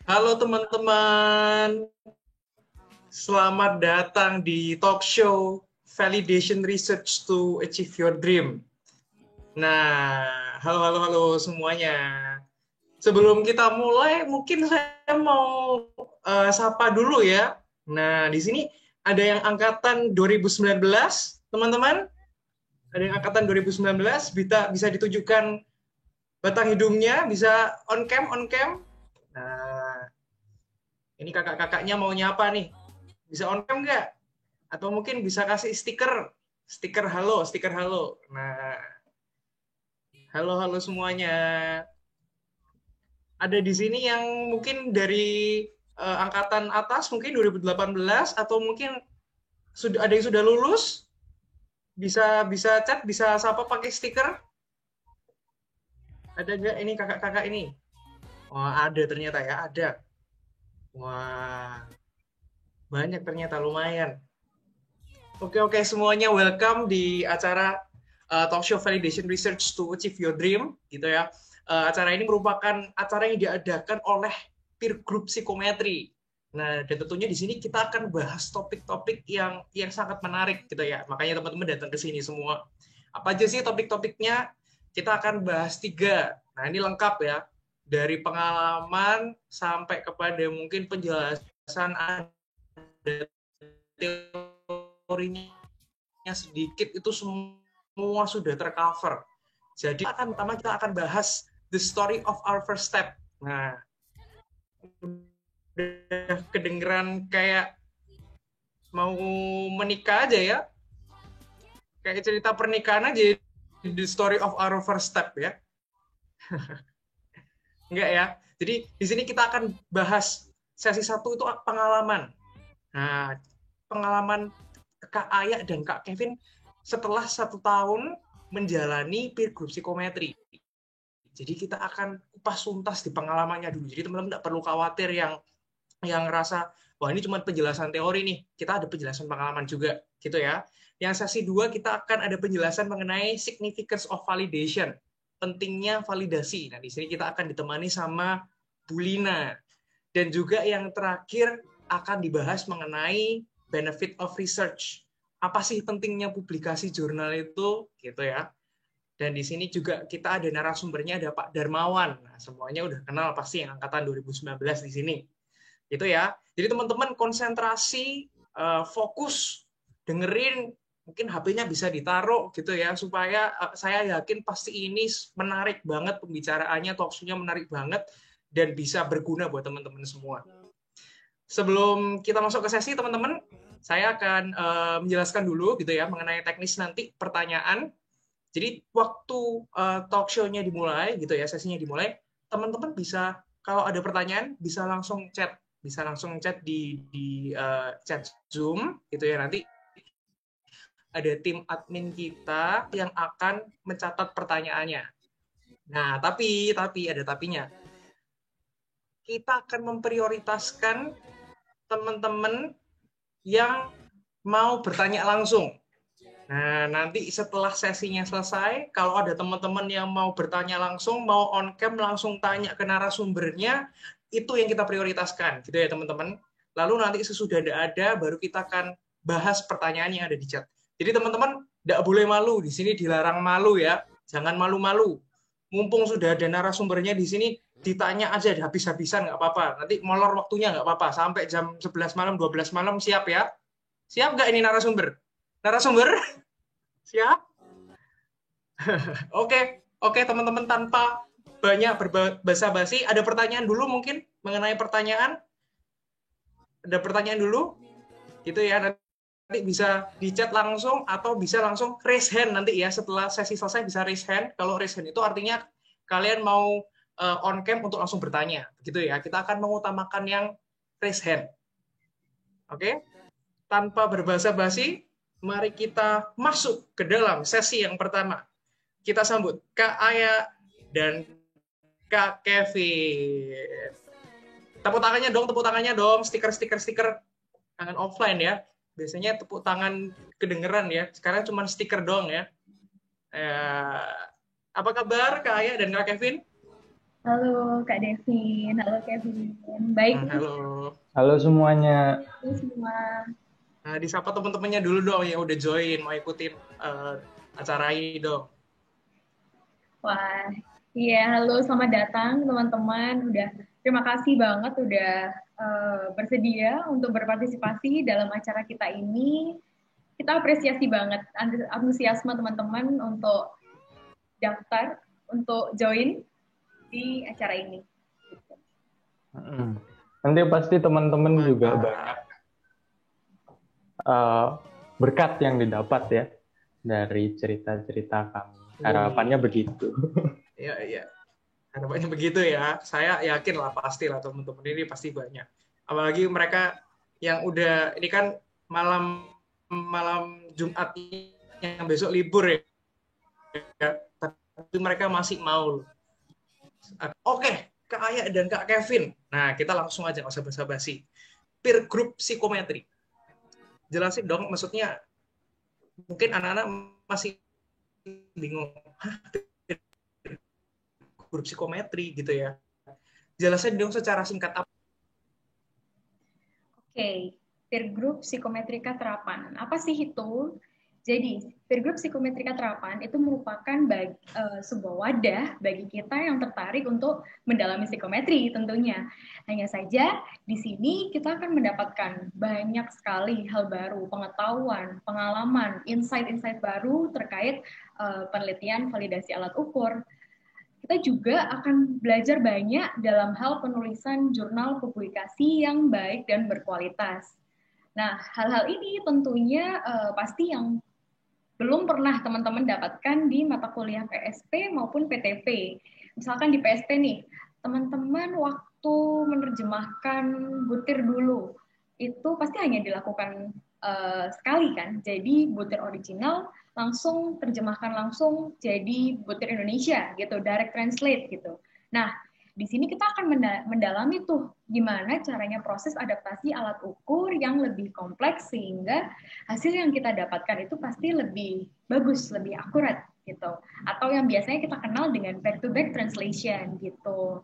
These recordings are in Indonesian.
Halo teman-teman, selamat datang di talk show Validation Research to Achieve Your Dream. Nah, halo semuanya. Sebelum kita mulai, mungkin saya mau sapa dulu ya. Nah, di sini ada yang angkatan 2019, teman-teman. Ada yang angkatan 2019, bisa ditunjukkan batang hidungnya, bisa on cam. Nah, ini kakak-kakaknya mau nyapa nih. Bisa on cam nggak? Atau mungkin bisa kasih stiker halo. Nah, halo semuanya. Ada di sini yang mungkin dari angkatan atas mungkin 2018 atau mungkin sudah ada yang sudah lulus, bisa bisa chat, bisa sapa pakai stiker. Ada nggak ini kakak-kakak ini? Wah, ada ternyata ya, ada. Wah, banyak ternyata, lumayan. Oke, semuanya welcome di acara talk show Validation Research to Achieve Your Dream, gitu ya. Acara ini merupakan acara yang diadakan oleh peer group psikometri. Nah, dan tentunya di sini kita akan bahas topik-topik yang sangat menarik, gitu ya. Makanya teman-teman datang ke sini semua. Apa aja sih topik-topiknya? Kita akan bahas 3. Nah, ini lengkap ya. Dari pengalaman sampai kepada mungkin penjelasan ada teorinya sedikit, itu semua sudah tercover. Jadi pertama kita akan bahas the story of our first step. Nah, udah kedengeran kayak mau menikah aja ya, kayak cerita pernikahan aja, the story of our first step ya. Enggak ya. Jadi di sini kita akan bahas sesi 1 itu pengalaman. Nah, pengalaman Kak Aya dan Kak Kevin setelah 1 tahun menjalani peer group psikometri. Jadi kita akan kupas tuntas di pengalamannya dulu. Jadi teman-teman tidak perlu khawatir yang ngerasa wah ini cuma penjelasan teori nih. Kita ada penjelasan pengalaman juga, gitu ya. Yang sesi 2 kita akan ada penjelasan mengenai significance of validation, pentingnya validasi. Nah, di sini kita akan ditemani sama Bulina. Dan juga yang terakhir akan dibahas mengenai benefit of research. Apa sih pentingnya publikasi jurnal itu, gitu ya. Dan di sini juga kita ada narasumbernya, ada Pak Darmawan. Nah, semuanya udah kenal pasti yang angkatan 2019 di sini. Gitu ya. Jadi teman-teman konsentrasi, fokus, dengerin, mungkin HP-nya bisa ditaruh gitu ya, supaya saya yakin pasti ini menarik banget pembicaraannya, talkshow-nya menarik banget, dan bisa berguna buat teman-teman semua. Sebelum kita masuk ke sesi, teman-teman, saya akan menjelaskan dulu gitu ya mengenai teknis nanti pertanyaan. Jadi waktu talk show-nya dimulai gitu ya, sesinya dimulai, teman-teman bisa kalau ada pertanyaan bisa langsung chat di chat Zoom gitu ya. Nanti ada tim admin kita yang akan mencatat pertanyaannya. Nah, tapi ada tapinya. Kita akan memprioritaskan teman-teman yang mau bertanya langsung. Nah, nanti setelah sesinya selesai, kalau ada teman-teman yang mau bertanya langsung, mau on cam langsung tanya ke narasumbernya, itu yang kita prioritaskan, gitu ya teman-teman. Lalu nanti sesudah ada, baru kita akan bahas pertanyaan yang ada di chat. Jadi teman-teman, tidak boleh malu, di sini dilarang malu ya, jangan malu-malu. Mumpung sudah ada narasumbernya di sini, ditanya aja habis-habisan, nggak apa-apa. Nanti molor waktunya nggak apa-apa, sampai jam 11 malam, 12 malam, siap ya? Siap nggak ini narasumber? Narasumber? Siap? Oke, teman-teman, tanpa banyak berbasa-basi, ada pertanyaan dulu mungkin mengenai pertanyaan? Ada pertanyaan dulu? Gitu ya, nanti bisa di chat langsung atau bisa langsung raise hand nanti ya, setelah sesi selesai bisa raise hand. Kalau raise hand itu artinya kalian mau on cam untuk langsung bertanya, gitu ya. Kita akan mengutamakan yang raise hand. Oke? Tanpa berbasa-basi, mari kita masuk ke dalam sesi yang pertama. Kita sambut Kak Aya dan Kak Kevin. Tepuk tangannya dong, stiker. Jangan offline ya. Biasanya tepuk tangan kedengeran ya. Sekarang cuma stiker dong ya. Apa kabar Kak Aya dan Kak Kevin? Halo Kak Devin, halo Kevin. Baik nih Halo. Halo semuanya. semua. Nah, disapa teman-temannya dulu dong yang udah join, mau ikutin eh, acara ini dong. Wah, iya halo selamat datang teman-teman. Terima kasih banget udah bersedia untuk berpartisipasi dalam acara kita ini. Kita apresiasi banget antusiasme teman-teman untuk daftar, untuk join di acara ini. Nanti pasti teman-teman juga banyak Mantap. uh, berkat yang didapat ya dari cerita-cerita kami. Harapannya Wih, begitu. ya ya. Harapannya begitu ya. Saya yakin lah pasti lah teman-teman ini pasti banyak. Apalagi mereka yang udah ini kan malam malam Jumat yang besok libur ya. Tapi mereka masih mau. Oke, Kak Aya dan Kak Kevin. Nah, kita langsung aja nggak usah basa-basi. Peer group psikometri. Jelasin dong, maksudnya mungkin anak-anak masih bingung. Hah, peer group psikometri gitu ya. Jelasin dong secara singkat apa. Oke, peer group psikometrika terapan. Apa sih itu? Jadi, peer group psikometrika terapan itu merupakan sebuah wadah bagi kita yang tertarik untuk mendalami psikometri tentunya. Hanya saja, di sini kita akan mendapatkan banyak sekali hal baru, pengetahuan, pengalaman, insight-insight baru terkait penelitian validasi alat ukur. Kita juga akan belajar banyak dalam hal penulisan jurnal publikasi yang baik dan berkualitas. Nah, hal-hal ini tentunya pasti yang belum pernah teman-teman dapatkan di mata kuliah PSP maupun PTP. Misalkan di PSP nih, teman-teman waktu menerjemahkan butir dulu, itu pasti hanya dilakukan sekali kan. Jadi butir original langsung terjemahkan langsung jadi butir Indonesia gitu, direct translate gitu. Nah, di sini kita akan mendalami tuh gimana caranya proses adaptasi alat ukur yang lebih kompleks sehingga hasil yang kita dapatkan itu pasti lebih bagus, lebih akurat gitu. Atau yang biasanya kita kenal dengan back-to-back translation gitu.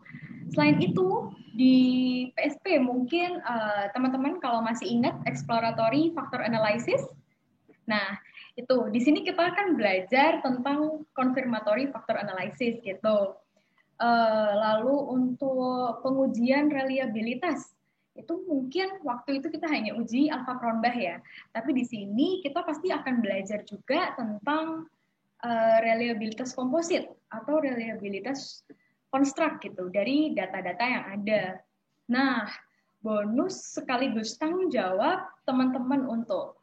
Selain itu, di PSP mungkin teman-teman kalau masih ingat exploratory factor analysis, nah itu di sini kita akan belajar tentang confirmatory factor analysis gitu. Lalu untuk pengujian reliabilitas itu mungkin waktu itu kita hanya uji alfa Cronbach ya. Tapi di sini kita pasti akan belajar juga tentang reliabilitas komposit atau reliabilitas konstruk gitu dari data-data yang ada. Nah, bonus sekaligus tanggung jawab teman-teman untuk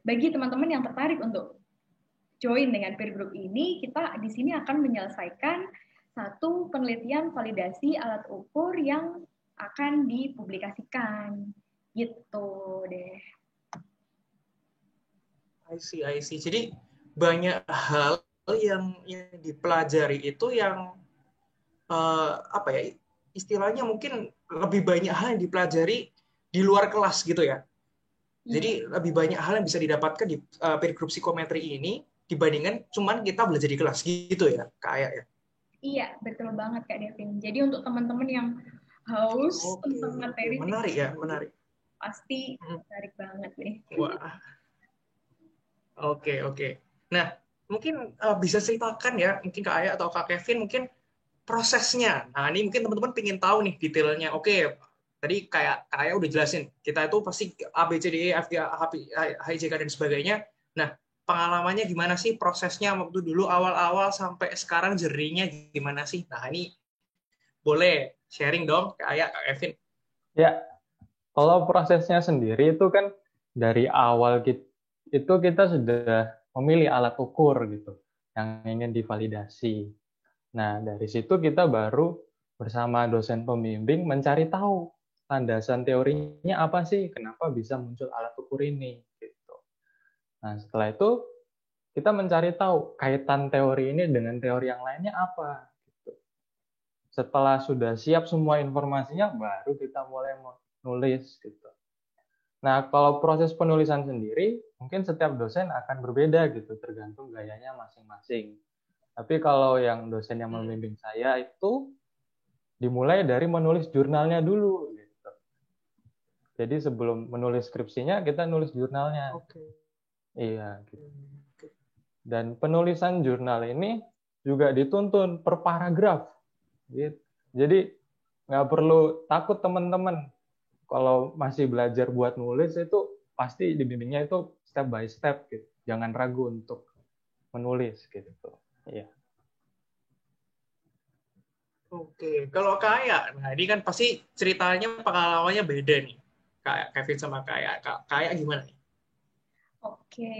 bagi teman-teman yang tertarik untuk join dengan peer group ini, kita di sini akan menyelesaikan satu penelitian validasi alat ukur yang akan dipublikasikan. Gitu deh. I see. Jadi banyak hal yang dipelajari itu yang apa ya istilahnya mungkin lebih banyak hal yang dipelajari di luar kelas gitu ya. Iya, Jadi lebih banyak hal yang bisa didapatkan di peer group psikometri ini dibandingkan cuman kita belajar di kelas gitu ya, kayak ya. iya betul banget Kak Devin. Jadi untuk teman-teman yang haus Oke, tentang oke, materi menarik ya, psikologi, menarik. pasti menarik banget nih. Wah, oke, oke. Nah, mungkin bisa ceritakan ya, mungkin Kak Aya atau Kak Kevin mungkin prosesnya. Nah, ini mungkin teman-teman pengen tahu nih detailnya. Oke, tadi kayak Kak Aya udah jelasin, kita itu pasti A, B, C, D, E, F, G, H, H, I, J, K, dan sebagainya. Nah, pengalamannya gimana sih prosesnya waktu dulu awal-awal sampai sekarang jernihnya gimana sih? Nah, ini boleh sharing dong, Kak Aya, Kak Kevin. Ya, kalau prosesnya sendiri itu kan dari awal itu kita sudah memilih alat ukur gitu yang ingin divalidasi. Nah, dari situ kita baru bersama dosen pembimbing mencari tahu landasan teorinya apa sih, kenapa bisa muncul alat ukur ini gitu. Nah, setelah itu kita mencari tahu kaitan teori ini dengan teori yang lainnya apa. Gitu. Setelah sudah siap semua informasinya, baru kita mulai nulis. Gitu. Nah, kalau proses penulisan sendiri, mungkin setiap dosen akan berbeda gitu, tergantung gayanya masing-masing. Tapi kalau yang dosen yang membimbing saya itu dimulai dari menulis jurnalnya dulu gitu. Jadi sebelum menulis skripsinya kita nulis jurnalnya. Oke. Iya gitu. Dan penulisan jurnal ini juga dituntun per paragraf gitu. Jadi nggak perlu takut teman-teman kalau masih belajar buat nulis itu pasti dibimbingnya itu step by step gitu. Jangan ragu untuk menulis gitu. Iya. Oke, kalau kayak, nah ini kan pasti ceritanya pengalamannya beda nih. Kayak Kevin sama kayak kayak gimana nih? Oke,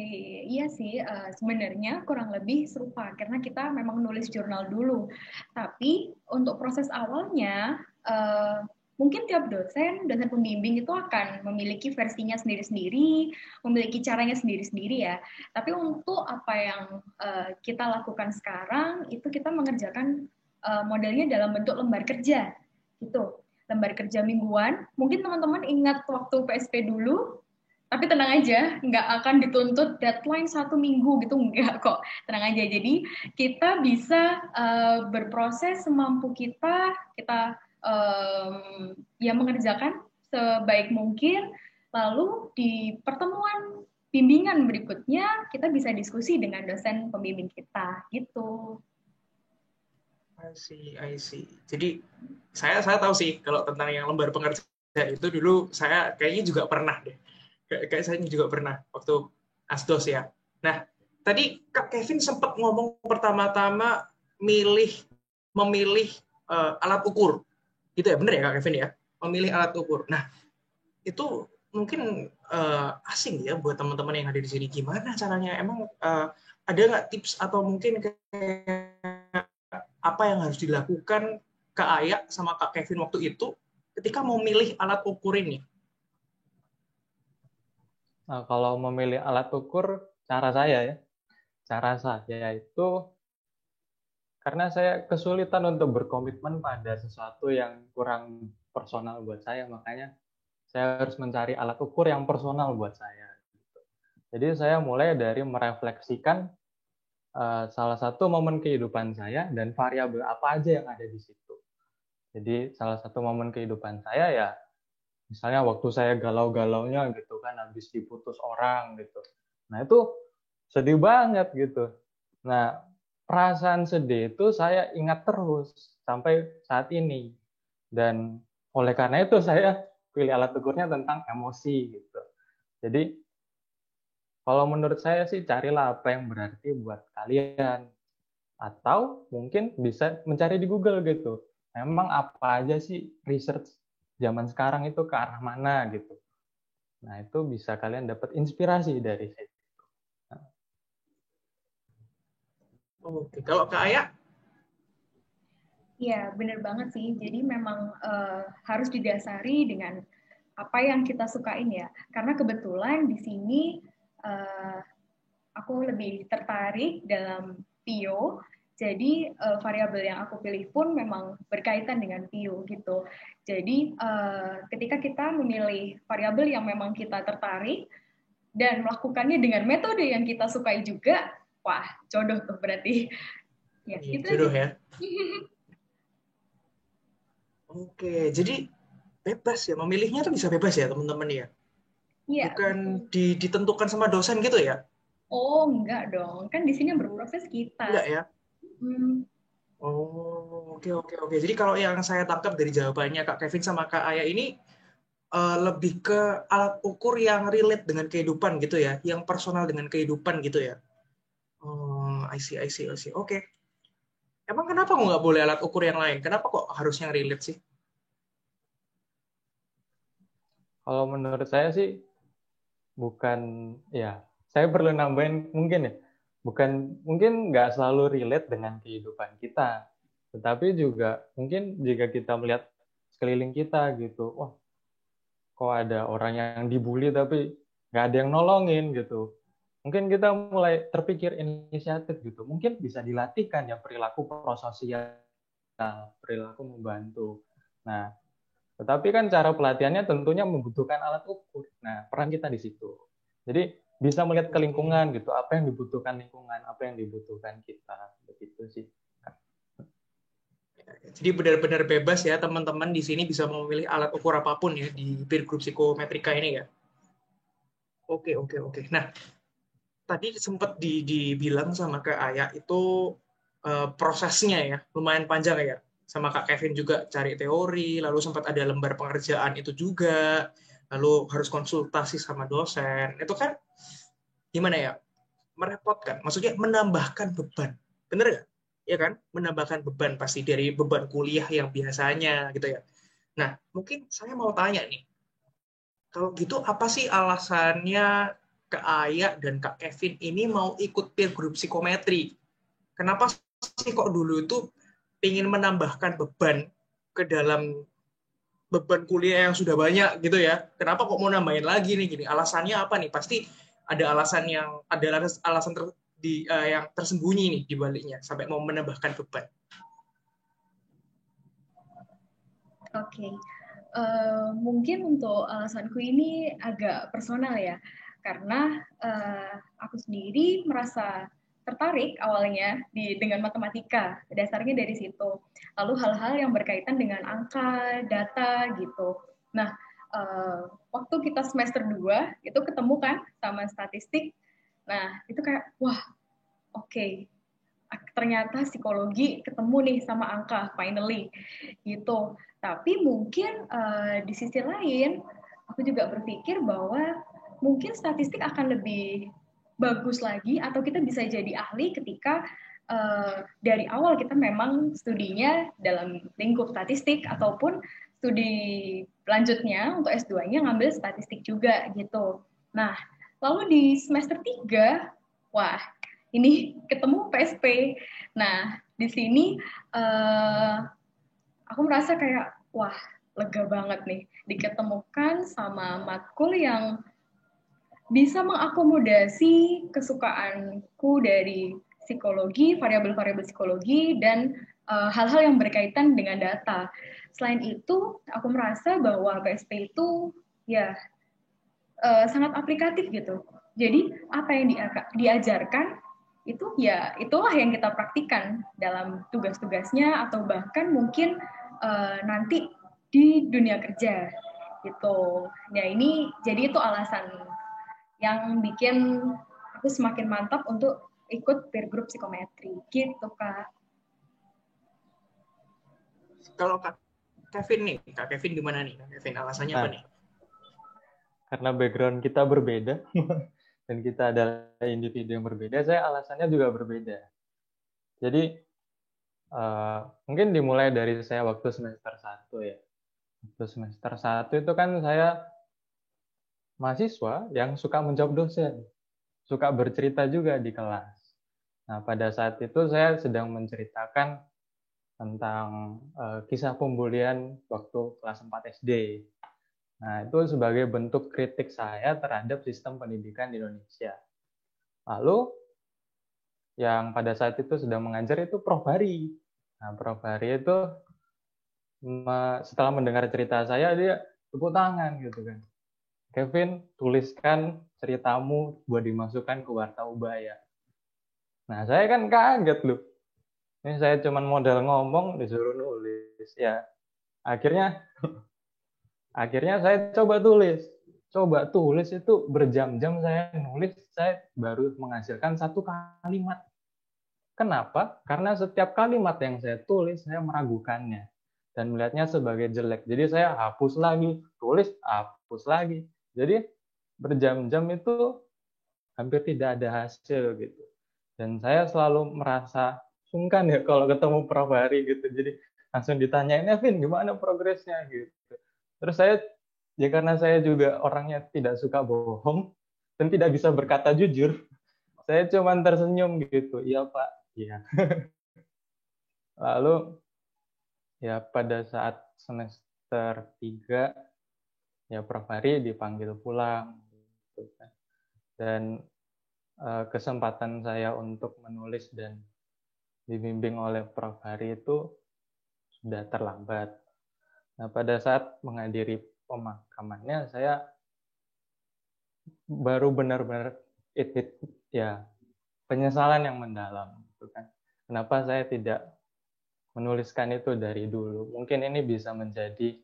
iya sih. Sebenarnya kurang lebih serupa karena kita memang nulis jurnal dulu. Tapi untuk proses awalnya, mungkin tiap dosen pembimbing itu akan memiliki versinya sendiri-sendiri, memiliki caranya sendiri-sendiri ya. Tapi untuk apa yang kita lakukan sekarang, itu kita mengerjakan modelnya dalam bentuk lembar kerja, gitu. Lembar kerja mingguan. Mungkin teman-teman ingat waktu PSP dulu, tapi tenang aja, nggak akan dituntut deadline 1 minggu gitu, nggak kok. Tenang aja. Jadi kita bisa berproses semampu kita ya mengerjakan sebaik mungkin. Lalu di pertemuan bimbingan berikutnya kita bisa diskusi dengan dosen pembimbing kita, gitu. I see. Jadi saya tahu sih kalau tentang yang lembar pengerjaan itu dulu saya kayaknya juga pernah deh. Kayak saya juga pernah waktu asdos ya. Nah, tadi Kak Kevin sempat ngomong pertama-tama memilih alat ukur. Gitu ya, benar ya Kak Kevin ya? Memilih alat ukur. Nah, itu mungkin asing ya buat teman-teman yang ada di sini. Gimana caranya? Emang ada nggak tips atau mungkin kayak apa yang harus dilakukan Kak Aya sama Kak Kevin waktu itu ketika mau milih alat ukur ini? Nah, kalau memilih alat ukur, cara saya itu karena saya kesulitan untuk berkomitmen pada sesuatu yang kurang personal buat saya, makanya saya harus mencari alat ukur yang personal buat saya. Jadi saya mulai dari merefleksikan salah satu momen kehidupan saya dan variabel apa aja yang ada di situ. Jadi salah satu momen kehidupan saya ya, misalnya waktu saya galau-galaunya gitu kan, habis diputus orang gitu. Nah itu sedih banget gitu. Nah perasaan sedih itu saya ingat terus sampai saat ini. Dan oleh karena itu saya pilih alat ukurnya tentang emosi gitu. Jadi kalau menurut saya sih carilah apa yang berarti buat kalian. Atau mungkin bisa mencari di Google gitu. Memang apa aja sih research zaman sekarang itu ke arah mana gitu. Nah itu bisa kalian dapat inspirasi dari situ. Oke, kalau Kak Aya? Iya, benar banget sih. Jadi memang harus didasari dengan apa yang kita sukain ya. Karena kebetulan di sini aku lebih tertarik dalam PIO. Jadi variabel yang aku pilih pun memang berkaitan dengan PIO gitu. Jadi ketika kita memilih variabel yang memang kita tertarik dan melakukannya dengan metode yang kita sukai juga, wah jodoh tuh berarti. Ya, gitu Jodoh aja. ya. Oke, jadi bebas ya, memilihnya tuh bisa bebas ya teman-teman ya. Iya. Bukan ditentukan sama dosen gitu ya? Oh, enggak dong. Kan di sini berproses kita. Enggak ya? Hmm, Oh, oke. Jadi kalau yang saya tangkap dari jawabannya Kak Kevin sama Kak Aya ini lebih ke alat ukur yang relate dengan kehidupan gitu ya, yang personal dengan kehidupan gitu ya. Oh, I see. Oke. Emang kenapa nggak boleh alat ukur yang lain? Kenapa kok harus yang relate sih? Kalau menurut saya sih bukan, ya saya perlu nambahin mungkin ya, bukan, mungkin nggak selalu relate dengan kehidupan kita, tetapi juga mungkin jika kita melihat sekeliling kita gitu, wah kok ada orang yang dibully tapi nggak ada yang nolongin gitu, mungkin kita mulai terpikir inisiatif gitu, mungkin bisa dilatihkan ya perilaku prososial, perilaku membantu. Nah tetapi kan cara pelatihannya tentunya membutuhkan alat ukur. Nah, peran kita di situ. Jadi bisa melihat ke lingkungan gitu, apa yang dibutuhkan lingkungan, apa yang dibutuhkan kita, begitu sih. Jadi benar-benar bebas ya teman-teman di sini bisa memilih alat ukur apapun ya di peer group psikometrika ini ya. Oke, oke, oke. Nah, tadi sempat dibilang sama Kak Aya itu prosesnya ya lumayan panjang ya. Sama Kak Kevin juga cari teori, lalu sempat ada lembar pengerjaan itu juga, lalu harus konsultasi sama dosen. Itu kan gimana ya? Merepotkan. Maksudnya menambahkan beban. Bener nggak? Ya kan? Menambahkan beban pasti dari beban kuliah yang biasanya gitu ya. Nah, mungkin saya mau tanya nih, kalau gitu apa sih alasannya Kak Aya dan Kak Kevin ini mau ikut peer group psikometri? Kenapa sih kok dulu itu ingin menambahkan beban ke dalam beban kuliah yang sudah banyak gitu ya? Kenapa kok mau nambahin lagi nih gini? Alasannya apa nih? Pasti ada alasan yang ada alasan yang tersembunyi nih di baliknya sampai mau menambahkan beban. Oke. Mungkin untuk alasanku ini agak personal ya, karena aku sendiri merasa tertarik awalnya dengan matematika, dasarnya dari situ. Lalu hal-hal yang berkaitan dengan angka, data gitu. Nah, waktu kita semester 2 itu ketemu kan sama statistik. Nah, itu kayak wah, oke. Ternyata psikologi ketemu nih sama angka finally gitu. Tapi mungkin di sisi lain aku juga berpikir bahwa mungkin statistik akan lebih bagus lagi atau kita bisa jadi ahli ketika dari awal kita memang studinya dalam lingkup statistik ataupun studi lanjutnya untuk S2-nya ngambil statistik juga gitu. Nah, lalu di semester 3, wah, ini ketemu PSP. Nah, di sini aku merasa kayak, wah, lega banget nih diketemukan sama matkul yang bisa mengakomodasi kesukaanku dari psikologi, variabel-variabel psikologi, dan hal-hal yang berkaitan dengan data. Selain itu, aku merasa bahwa PSP itu ya sangat aplikatif gitu. Jadi apa yang diajarkan itu ya itulah yang kita praktikan dalam tugas-tugasnya atau bahkan mungkin nanti di dunia kerja gitu. Ya ini jadi itu alasan yang bikin aku semakin mantap untuk ikut peer group psikometri gitu Kak. Kalau Kak Kevin nih, Kak Kevin gimana nih? Kak Kevin alasannya apa nih? Karena background kita berbeda dan kita adalah individu yang berbeda, saya alasannya juga berbeda. Jadi mungkin dimulai dari saya waktu semester 1 ya. Waktu semester 1 itu kan saya mahasiswa yang suka menjawab dosen, suka bercerita juga di kelas. Nah, pada saat itu saya sedang menceritakan tentang kisah pembulian waktu kelas 4 SD. Nah, itu sebagai bentuk kritik saya terhadap sistem pendidikan di Indonesia. Lalu, yang pada saat itu sedang mengajar itu Prof. Hari. Nah, Prof. Hari itu setelah mendengar cerita saya, dia tepuk tangan gitu kan. Kevin, tuliskan ceritamu buat dimasukkan ke Warta Ubaya. Nah, saya kan kaget loh. Ini saya cuma modal ngomong, disuruh nulis. Ya, akhirnya saya coba tulis. Coba tulis itu berjam-jam saya nulis, saya baru menghasilkan satu kalimat. Kenapa? Karena setiap kalimat yang saya tulis, saya meragukannya. Dan melihatnya sebagai jelek. Jadi saya hapus lagi, tulis, hapus lagi. Jadi berjam-jam itu hampir tidak ada hasil gitu. Dan saya selalu merasa sungkan ya kalau ketemu Prof. Hari gitu. Jadi langsung ditanyain, Vin, gimana progresnya gitu. Terus saya, ya karena saya juga orangnya tidak suka bohong dan tidak bisa berkata jujur, saya cuma tersenyum gitu. Iya Pak, iya. Lalu ya pada saat semester 3 ya Prof. Hari dipanggil pulang gitu kan. Dan kesempatan saya untuk menulis dan dibimbing oleh Prof. Hari itu sudah terlambat. Nah, pada saat menghadiri pemakamannya, saya baru benar-benar ya penyesalan yang mendalam gitu kan. Kenapa saya tidak menuliskan itu dari dulu. Mungkin ini bisa menjadi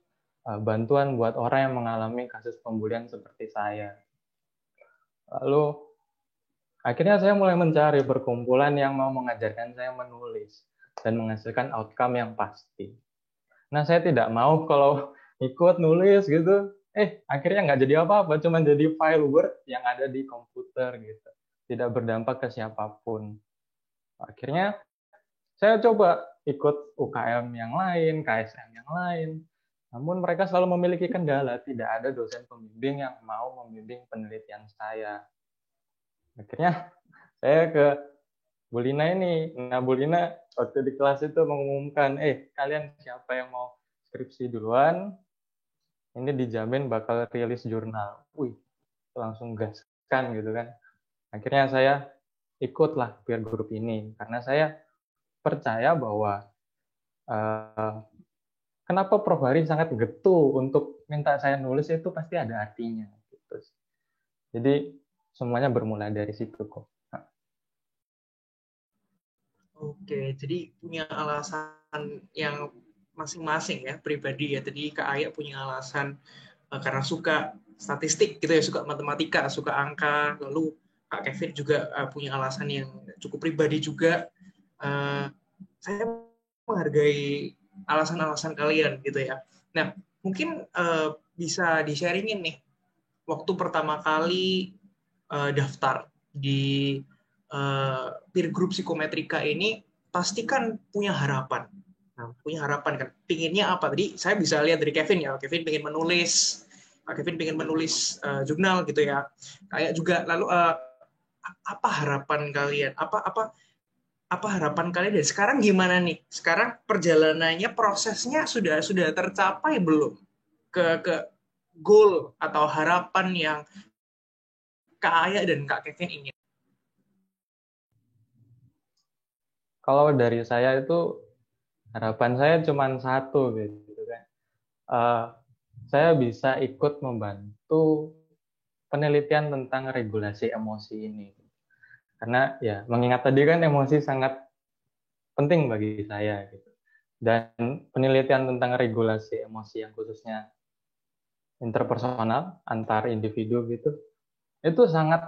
bantuan buat orang yang mengalami kasus pembulian seperti saya. Lalu akhirnya saya mulai mencari perkumpulan yang mau mengajarkan saya menulis dan menghasilkan outcome yang pasti. Nah, saya tidak mau kalau ikut nulis gitu, akhirnya nggak jadi apa-apa, cuma jadi file Word yang ada di komputer gitu. Tidak berdampak ke siapapun. Akhirnya saya coba ikut UKM yang lain, KSM yang lain. Namun mereka selalu memiliki kendala, tidak ada dosen pembimbing yang mau membimbing penelitian saya. Akhirnya saya ke Bu Lina ini. Nah, Bu Lina waktu di kelas itu mengumumkan, kalian siapa yang mau skripsi duluan, ini dijamin bakal rilis jurnal. Wih, langsung gaskan gitu kan. Akhirnya saya ikutlah peer group ini, karena saya percaya bahwa kenapa Prof. Hari sangat getu untuk minta saya nulis itu pasti ada artinya. Gitu. Jadi semuanya bermula dari situ kok. Oke, jadi punya alasan yang masing-masing ya, pribadi ya. Tadi Kak Aya punya alasan karena suka statistik gitu ya, suka matematika, suka angka. Lalu Kak Kevin juga punya alasan yang cukup pribadi juga. Saya menghargai alasan-alasan kalian gitu ya. Nah, mungkin bisa di-sharingin nih, waktu pertama kali daftar di peer group psikometrika ini pasti kan punya harapan. Nah, punya harapan kan, pinginnya apa? Tadi saya bisa lihat dari Kevin ya, Kevin pengen menulis, Kevin pengen menulis jurnal gitu ya. Kayak juga lalu apa harapan kalian? Apa harapan kalian dan sekarang gimana nih? Sekarang perjalanannya, prosesnya sudah tercapai belum ke goal atau harapan yang Kak Aya dan Kak Kevin ingin? Kalau dari saya itu harapan saya cuma satu gitu kan. Saya bisa ikut membantu penelitian tentang regulasi emosi ini. Karena ya mengingat tadi kan emosi sangat penting bagi saya gitu. Dan penelitian tentang regulasi emosi yang khususnya interpersonal antar individu gitu, itu sangat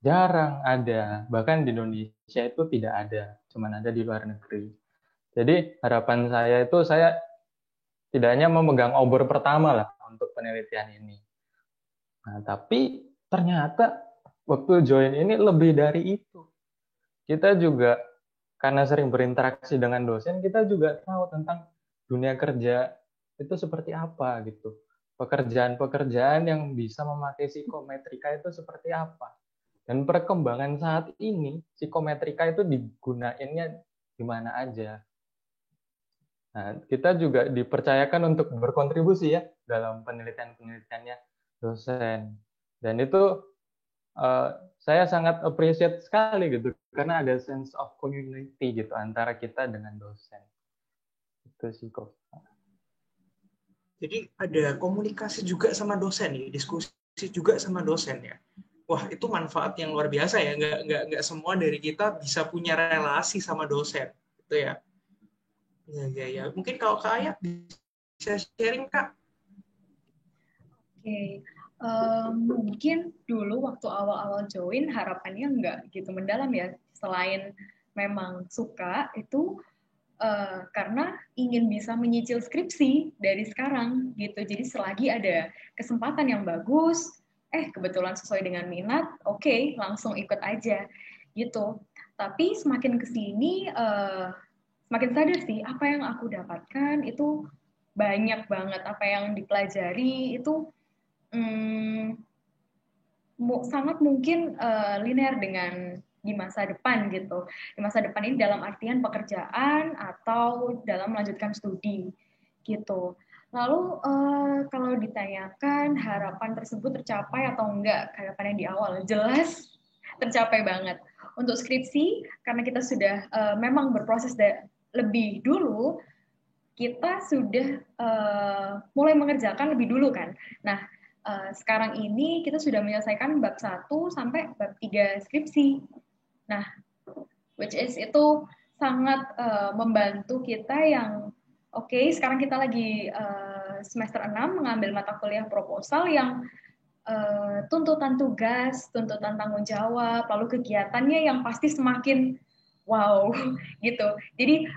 jarang ada. Bahkan di Indonesia itu tidak ada, cuman ada di luar negeri. Jadi harapan saya itu saya tidak hanya memegang obor pertama lah untuk penelitian ini. Nah, tapi ternyata waktu join ini lebih dari itu. Kita juga karena sering berinteraksi dengan dosen, kita juga tahu tentang dunia kerja itu seperti apa gitu. Pekerjaan-pekerjaan yang bisa memakai psikometrika itu seperti apa. Dan perkembangan saat ini, psikometrika itu digunainnya di mana aja. Nah, kita juga dipercayakan untuk berkontribusi ya dalam penelitian-penelitiannya dosen. Dan itu saya sangat appreciate sekali gitu, karena ada sense of community gitu antara kita dengan dosen. Itu sih kok. Jadi ada komunikasi juga sama dosen ya, diskusi juga sama dosen ya. Wah, itu manfaat yang luar biasa ya. Nggak semua dari kita bisa punya relasi sama dosen, gitu ya. Ya. Mungkin kalau Kak Aya bisa sharing, Kak. Oke. Mungkin dulu waktu awal-awal join harapannya nggak gitu mendalam ya. Selain memang suka itu karena ingin bisa menyicil skripsi dari sekarang gitu. Jadi selagi ada kesempatan yang bagus, kebetulan sesuai dengan minat, oke, langsung ikut aja gitu. Tapi semakin kesini, semakin sadar sih apa yang aku dapatkan itu banyak banget, apa yang dipelajari itu sangat mungkin linear dengan di masa depan gitu. Di masa depan ini dalam artian pekerjaan atau dalam melanjutkan studi gitu. Lalu kalau ditanyakan harapan tersebut tercapai atau enggak, harapan yang di awal jelas tercapai banget. Untuk skripsi karena kita sudah memang berproses lebih dulu, kita sudah mulai mengerjakan lebih dulu kan. Nah, sekarang ini kita sudah menyelesaikan bab 1 sampai bab 3 skripsi. Nah, which is itu sangat membantu kita yang oke, sekarang kita lagi semester 6 mengambil mata kuliah proposal yang tuntutan tugas, tuntutan tanggung jawab, lalu kegiatannya yang pasti semakin wow gitu. Jadi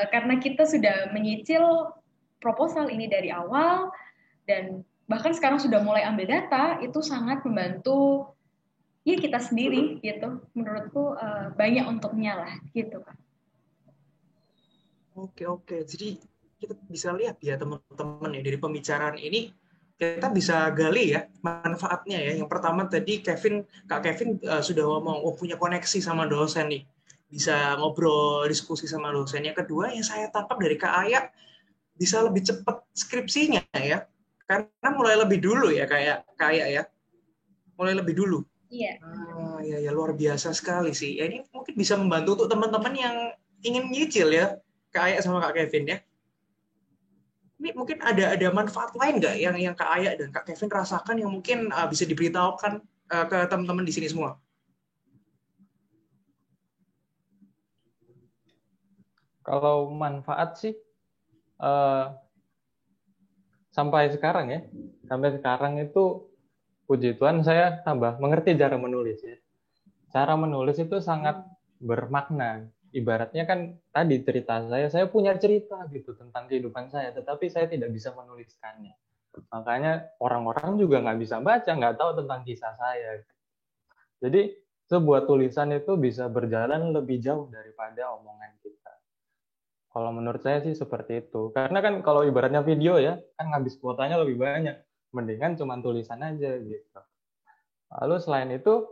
karena kita sudah menyicil proposal ini dari awal dan bahkan sekarang sudah mulai ambil data, itu sangat membantu ya kita sendiri gitu. Menurutku banyak untungnya lah gitu Kak. Oke. Jadi kita bisa lihat ya teman-teman ya dari pembicaraan ini kita bisa gali ya manfaatnya ya. Yang pertama tadi Kak Kevin sudah ngomong, punya koneksi sama dosen nih, bisa ngobrol diskusi sama dosen. Yang kedua yang saya tangkap dari Kak Aya, bisa lebih cepat skripsinya ya, karena mulai lebih dulu ya kayak Kak Aya ya, mulai lebih dulu. Iya. Ya luar biasa sekali sih. Ya, ini mungkin bisa membantu untuk teman-teman yang ingin nyicil ya, Kak Aya sama Kak Kevin ya. Ini mungkin ada manfaat lain nggak yang Kak Aya dan Kak Kevin rasakan yang mungkin bisa diberitahukan ke teman-teman di sini semua? Kalau manfaat sih sampai sekarang itu puji Tuhan saya tambah mengerti cara menulis ya. Cara menulis itu sangat bermakna. Ibaratnya kan tadi cerita saya punya cerita gitu tentang kehidupan saya, tetapi saya tidak bisa menuliskannya. Makanya orang-orang juga nggak bisa baca, nggak tahu tentang kisah saya. Jadi sebuah tulisan itu bisa berjalan lebih jauh daripada omongan kita. Kalau menurut saya sih seperti itu. Karena kan kalau ibaratnya video ya, kan ngabis kuotanya lebih banyak. Mendingan cuma tulisan aja gitu. Lalu selain itu,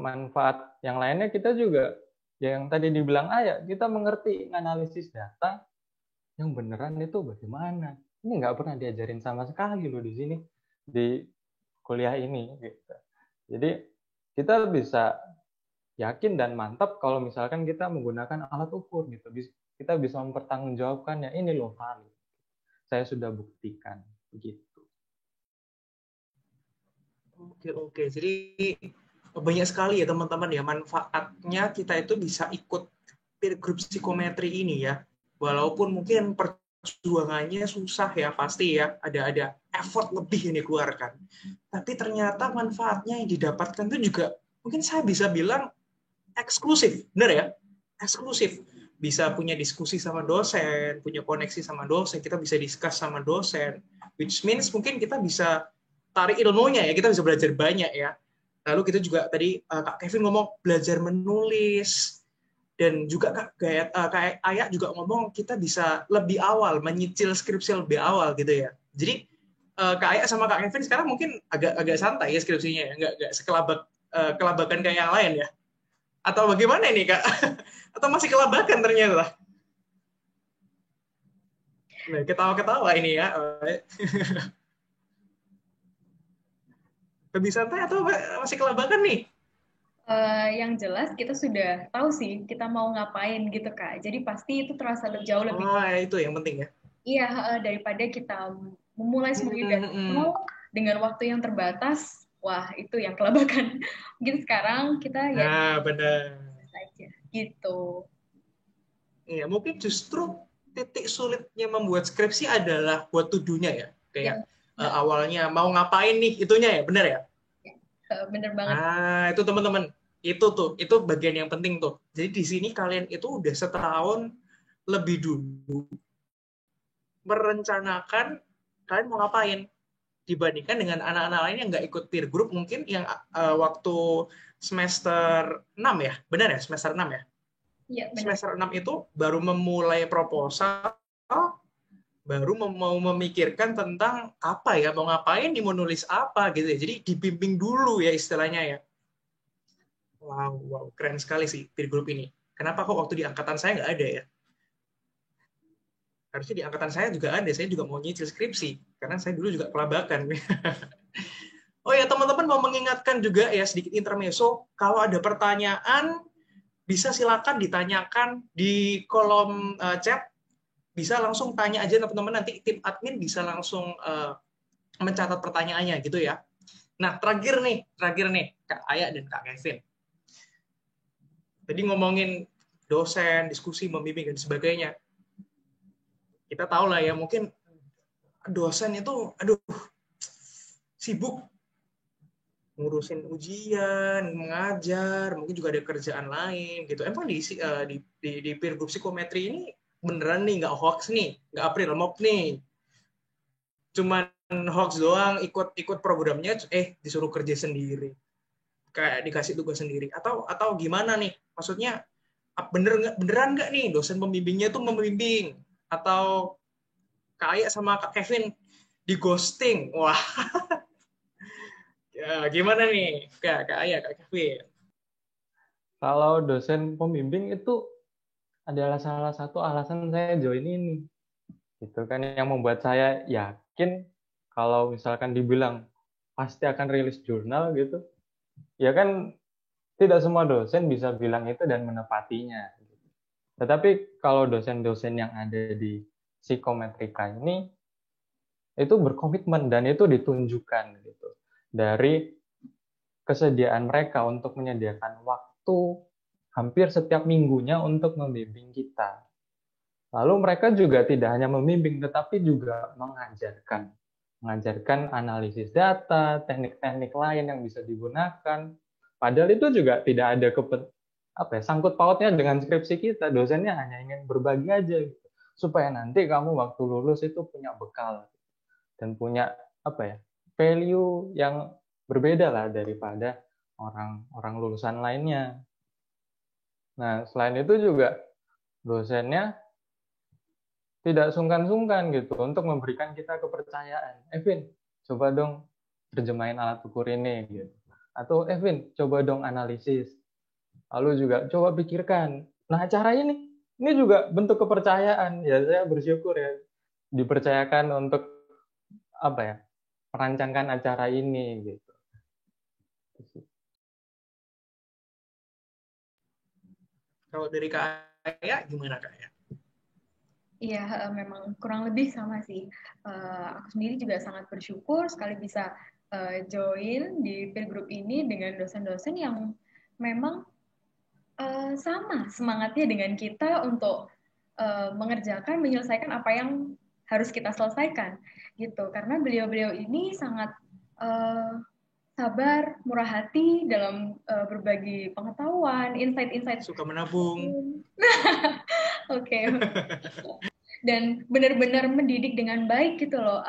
manfaat yang lainnya kita juga, yang tadi dibilang Aya, kita mengerti analisis data yang beneran itu bagaimana. Ini nggak pernah diajarin sama sekali loh di sini, di kuliah ini. Gitu. Jadi kita bisa yakin dan mantap kalau misalkan kita menggunakan alat ukur gitu. Kita bisa mempertanggungjawabkannya, ini loh valid. Saya sudah buktikan begitu. Oke. Jadi banyak sekali ya teman-teman ya manfaatnya kita itu bisa ikut peer group psikometri ini ya. Walaupun mungkin perjuangannya susah ya, pasti ya ada effort lebih yang dikeluarkan. Tapi ternyata manfaatnya yang didapatkan itu juga mungkin saya bisa bilang eksklusif, benar ya? Eksklusif. Bisa punya diskusi sama dosen, punya koneksi sama dosen, kita bisa discuss sama dosen, which means mungkin kita bisa tarik ilmunya ya, kita bisa belajar banyak ya. Lalu kita juga tadi Kak Kevin ngomong belajar menulis, dan juga Kak Aya juga ngomong kita bisa lebih awal menyicil skripsi lebih awal gitu ya. Jadi Kak Aya sama Kak Kevin sekarang mungkin agak santai ya skripsinya ya, nggak kelabakan kayak yang lain ya. Atau bagaimana ini Kak? Atau masih kelabakan ternyata? Nah, ketawa-ketawa ini ya. Lebih santai atau masih kelabakan nih? Yang jelas kita sudah tahu sih kita mau ngapain gitu Kak. Jadi pasti itu terasa jauh lebih. Ya, itu yang penting ya. Iya, daripada kita memulai semuanya dari nol dengan waktu yang terbatas. Wah, itu yang kelabakan. Mungkin sekarang kita ya. Nah, benar. Saja gitu. Iya, mungkin justru titik sulitnya membuat skripsi adalah buat tujuannya ya. Kayak awalnya mau ngapain nih, itunya ya, benar ya? Bener banget. Nah, itu teman-teman. Itu bagian yang penting tuh. Jadi di sini kalian itu udah setahun lebih dulu merencanakan kalian mau ngapain. Dibandingkan dengan anak-anak lain yang nggak ikut peer group, mungkin yang waktu semester 6 ya? Benar ya? Semester 6 ya? Iya, benar. Semester 6 itu baru memulai proposal, baru mau memikirkan tentang apa ya, mau ngapain, mau nulis apa gitu ya. Jadi dibimbing dulu ya istilahnya ya. Wow, keren sekali sih peer group ini. Kenapa kok waktu di angkatan saya nggak ada ya? Harusnya di angkatan saya juga ada, saya juga mau nyicil skripsi, karena saya dulu juga kelabakan. Oh ya, teman-teman mau mengingatkan juga ya, sedikit intermezzo, kalau ada pertanyaan, bisa silakan ditanyakan di kolom chat, bisa langsung tanya aja teman-teman, nanti tim admin bisa langsung mencatat pertanyaannya gitu ya. Nah, terakhir nih Kak Aya dan Kak Kevin. Tadi ngomongin dosen, diskusi, membimbing, dan sebagainya. Kita tahu lah ya, mungkin dosen itu, aduh, sibuk ngurusin ujian, mengajar, mungkin juga ada kerjaan lain gitu. Emang di peer group psikometri ini beneran nih, nggak hoax nih, nggak April Mop nih, cuman hoax doang, ikut programnya, disuruh kerja sendiri, kayak dikasih tugas sendiri, atau gimana nih? Maksudnya beneran nggak nih dosen pembimbingnya tuh membimbing, atau Kak Aya sama Kak Kevin di ghosting? Wah, ya, gimana nih Kak Aya, Kak Kevin? Kalau dosen pembimbing itu adalah salah satu alasan saya join ini. Gitu kan, yang membuat saya yakin kalau misalkan dibilang pasti akan rilis jurnal gitu. Ya kan tidak semua dosen bisa bilang itu dan menepatinya. Tetapi kalau dosen-dosen yang ada di psikometrika ini itu berkomitmen dan itu ditunjukkan gitu dari kesediaan mereka untuk menyediakan waktu hampir setiap minggunya untuk membimbing kita. Lalu mereka juga tidak hanya membimbing tetapi juga mengajarkan analisis data, teknik-teknik lain yang bisa digunakan. Padahal itu juga tidak ada sangkut pautnya dengan skripsi kita. Dosennya hanya ingin berbagi aja gitu. Supaya nanti kamu waktu lulus itu punya bekal dan punya value yang berbeda lah daripada orang lulusan lainnya. Nah, selain itu juga dosennya tidak sungkan-sungkan gitu untuk memberikan kita kepercayaan. Evin, coba dong terjemahin alat ukur ini gitu. Atau Evin, coba dong analisis. Lalu juga coba pikirkan. Nah, cara ini juga bentuk kepercayaan. Ya, saya bersyukur ya dipercayakan untuk merancangkan acara ini gitu. Kalau dari Kak Aya, gimana Kak Aya? Iya, memang kurang lebih sama sih. Aku sendiri juga sangat bersyukur sekali bisa join di peer group ini dengan dosen-dosen yang memang sama semangatnya dengan kita untuk menyelesaikan apa yang harus kita selesaikan, gitu. Karena beliau-beliau ini sangat sabar, murah hati dalam berbagi pengetahuan, insight-insight. Suka menabung. Oke. Dan benar-benar mendidik dengan baik gitu loh.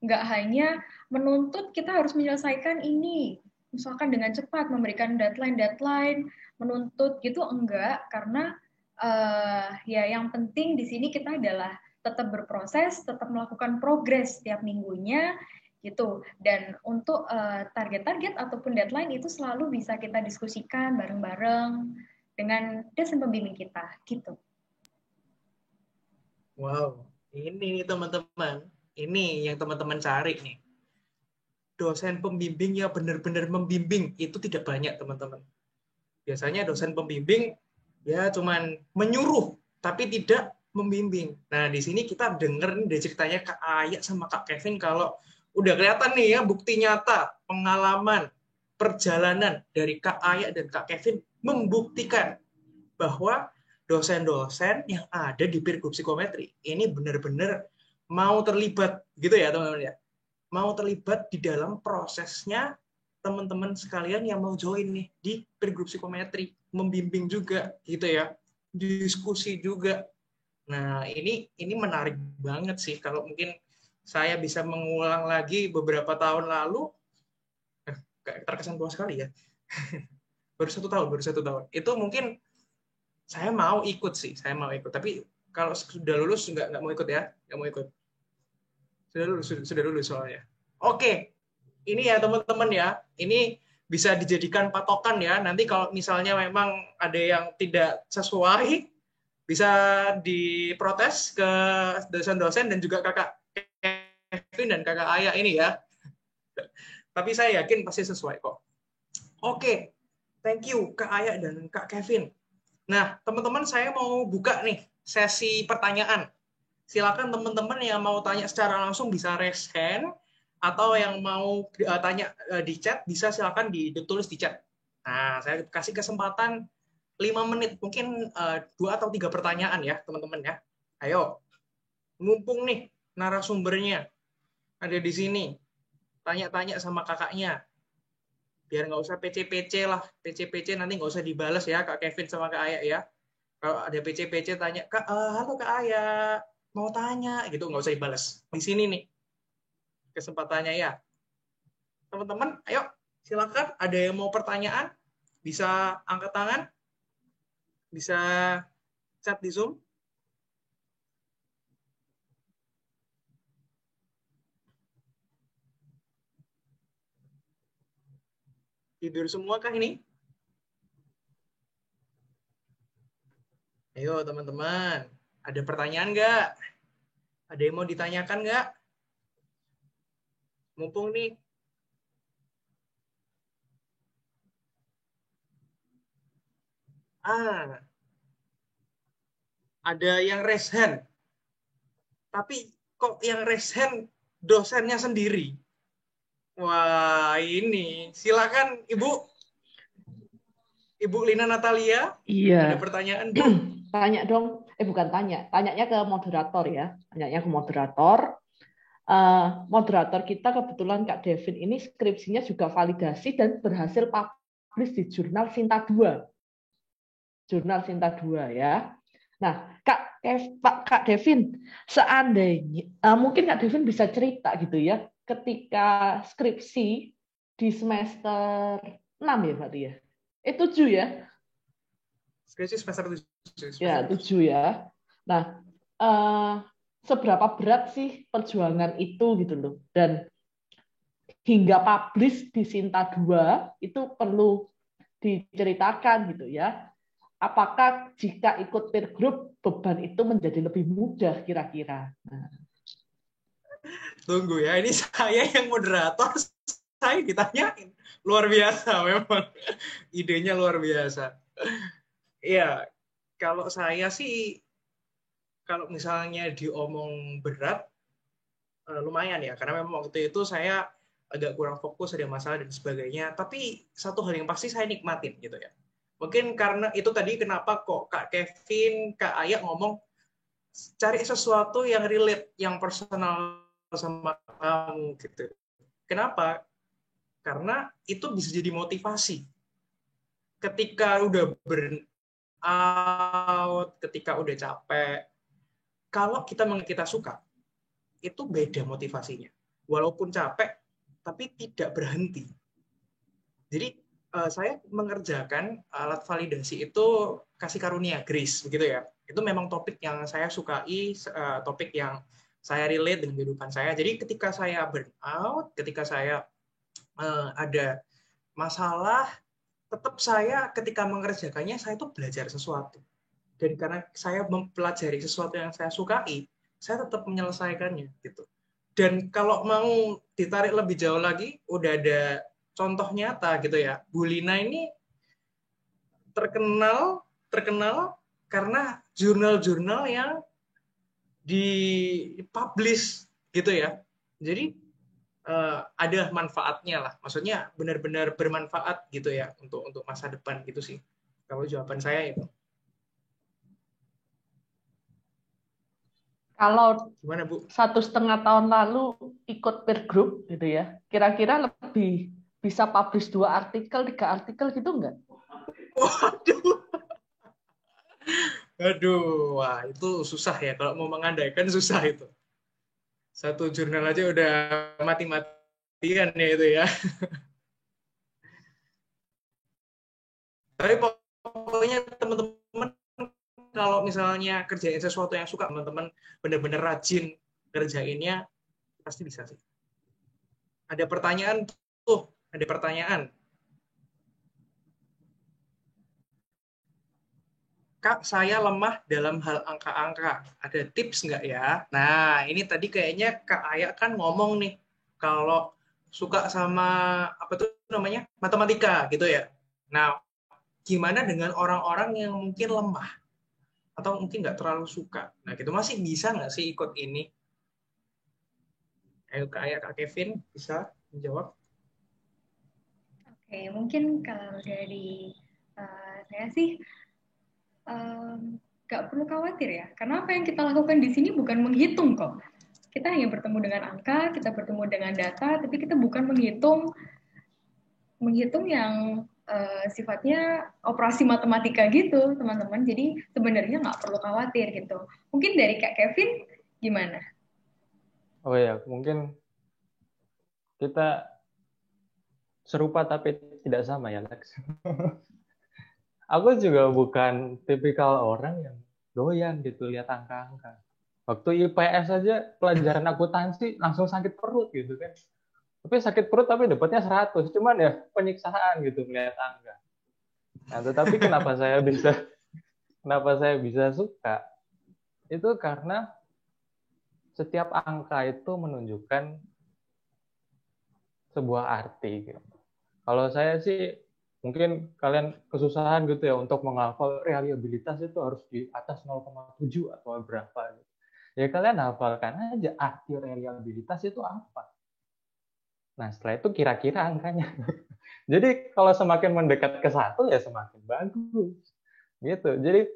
Nggak hanya menuntut kita harus menyelesaikan ini, misalkan dengan cepat, memberikan deadline, menuntut gitu, enggak. Karena ya yang penting di sini kita adalah tetap berproses, tetap melakukan progres setiap minggunya, gitu. Dan untuk target-target ataupun deadline itu selalu bisa kita diskusikan bareng-bareng dengan dosen pembimbing kita, gitu. Wow, ini nih teman-teman. Ini yang teman-teman cari nih. Dosen pembimbing yang benar-benar membimbing itu tidak banyak, teman-teman. Biasanya dosen pembimbing ya cuman menyuruh, tapi tidak membimbing. Nah, di sini kita denger nih dari ceritanya Kak Aya sama Kak Kevin kalau udah kelihatan nih ya bukti nyata, pengalaman, perjalanan dari Kak Aya dan Kak Kevin membuktikan bahwa dosen-dosen yang ada di peer group psikometri ini benar-benar mau terlibat gitu ya teman-teman ya. Mau terlibat di dalam prosesnya teman-teman sekalian yang mau join nih di peer group psikometri, membimbing juga gitu ya, diskusi juga. Nah, ini menarik banget sih kalau mungkin saya bisa mengulang lagi beberapa tahun lalu, terkesan tua sekali ya. baru satu tahun. Itu mungkin saya mau ikut, tapi kalau sudah lulus nggak mau ikut ya, nggak mau ikut. Sudah lulus soalnya. Oke, ini ya teman-teman ya, ini bisa dijadikan patokan ya. Nanti kalau misalnya memang ada yang tidak sesuai, bisa diprotes ke dosen-dosen dan juga kakak Kevin dan kakak Aya ini ya. Tapi saya yakin pasti sesuai kok. Oke, thank you Kak Aya dan Kak Kevin. Nah, teman-teman saya mau buka nih sesi pertanyaan. Silakan teman-teman yang mau tanya secara langsung bisa raise hand, atau yang mau tanya di chat bisa silakan ditulis di chat. Nah, saya kasih kesempatan 5 menit, mungkin 2 atau 3 pertanyaan ya teman-teman ya. Ayo, mumpung nih narasumbernya ada di sini, tanya-tanya sama kakaknya, biar nggak usah PC-PC lah, PC-PC nanti nggak usah dibalas ya Kak Kevin sama Kak Aya ya. Kalau ada PC-PC tanya, Kak, halo Kak Aya, mau tanya, gitu nggak usah dibalas. Di sini nih kesempatannya ya. Teman-teman, ayo silakan, ada yang mau pertanyaan, bisa angkat tangan, bisa chat di Zoom. Tidur semua kah ini? Ayo teman-teman, ada pertanyaan nggak? Ada yang mau ditanyakan nggak? Mumpung nih. Ada yang raise hand. Tapi kok yang raise hand dosennya sendiri? Wah, ini. Silakan Ibu. Ibu Lina Natalia. Iya. Ada pertanyaan, Bu? Tanya dong. Bukan tanya. Tanyanya ke moderator ya. Tanyanya ke moderator. Moderator kita kebetulan Kak Devin ini skripsinya juga validasi dan berhasil publish di jurnal Sinta 2. Jurnal Sinta 2 ya. Nah, Kak Devin, seandainya mungkin Kak Devin bisa cerita gitu ya, ketika skripsi di semester 6 ya berarti ya. 7 ya? Skripsi semester 7. Ya, 7 ya. Nah, seberapa berat sih perjuangan itu gitu loh. Dan hingga publish di Sinta 2 itu perlu diceritakan gitu ya. Apakah jika ikut peer group beban itu menjadi lebih mudah kira-kira? Nah. Tunggu ya, ini saya yang moderator, saya ditanyain. Luar biasa memang. Idenya luar biasa. Iya, kalau saya sih, kalau misalnya diomong berat, lumayan ya, karena memang waktu itu saya agak kurang fokus, ada masalah dan sebagainya. Tapi satu hal yang pasti saya nikmatin gitu ya. Mungkin karena itu tadi kenapa kok Kak Kevin, Kak Aya ngomong cari sesuatu yang relate, yang personal sama kamu gitu. Kenapa? Karena itu bisa jadi motivasi. Ketika udah burn out, ketika udah capek, kalau kita suka, itu beda motivasinya. Walaupun capek, tapi tidak berhenti. Jadi saya mengerjakan alat validasi itu kasih karunia grace, begitu ya. Itu memang topik yang saya sukai, topik yang saya relate dengan kehidupan saya. Jadi ketika saya burn out, ketika saya ada masalah, tetap saya ketika mengerjakannya saya tuh belajar sesuatu. Dan karena saya mempelajari sesuatu yang saya sukai, saya tetap menyelesaikannya gitu. Dan kalau mau ditarik lebih jauh lagi, udah ada contoh nyata gitu ya. Bu Lina ini terkenal karena jurnal-jurnal yang dipublish gitu ya. Jadi ada manfaatnya lah. Maksudnya benar-benar bermanfaat gitu ya untuk masa depan gitu sih. Kalau jawaban saya itu. Kalau Gimana, Bu? 1,5 tahun lalu ikut peer group gitu ya, kira-kira lebih bisa publish 2 artikel, 3 artikel gitu nggak? Waduh. Aduh, wah itu susah ya. Kalau mau mengandaikan susah itu. Satu jurnal aja udah mati-matian ya itu ya. Tapi pokoknya teman-teman kalau misalnya kerjain sesuatu yang suka, teman-teman benar-benar rajin kerjainnya, pasti bisa sih. Ada pertanyaan tuh, ada pertanyaan. Kak, saya lemah dalam hal angka-angka. Ada tips nggak ya? Nah, ini tadi kayaknya Kak Aya kan ngomong nih, kalau suka sama apa tuh namanya matematika gitu ya. Nah, gimana dengan orang-orang yang mungkin lemah atau mungkin nggak terlalu suka? Nah, gitu masih bisa nggak sih ikut ini? Ayo Kak Aya, Kak Kevin bisa menjawab? Oke, mungkin kalau dari saya sih nggak perlu khawatir ya, karena apa yang kita lakukan di sini bukan menghitung kok. Kita hanya bertemu dengan angka, kita bertemu dengan data, tapi kita bukan menghitung yang sifatnya operasi matematika gitu, teman-teman. Jadi sebenarnya nggak perlu khawatir gitu. Mungkin dari Kak Kevin gimana? Oh ya, mungkin kita serupa tapi tidak sama ya, Lex. Aku juga bukan tipikal orang yang doyan gitu lihat angka-angka. Waktu IPS aja pelajaran akuntansi langsung sakit perut gitu kan. Tapi sakit perut tapi dapatnya 100. Cuman ya penyiksaan gitu melihat angka. Nah, tetapi kenapa saya bisa suka? Itu karena setiap angka itu menunjukkan sebuah arti gitu. Kalau saya sih mungkin kalian kesusahan gitu ya untuk menghafal reliabilitas itu harus di atas 0,7 atau berapa gitu. Ya kalian hafalkan aja arti reliabilitas itu apa. Nah setelah itu kira-kira angkanya. Jadi kalau semakin mendekat ke 1 ya semakin bagus. Gitu. Jadi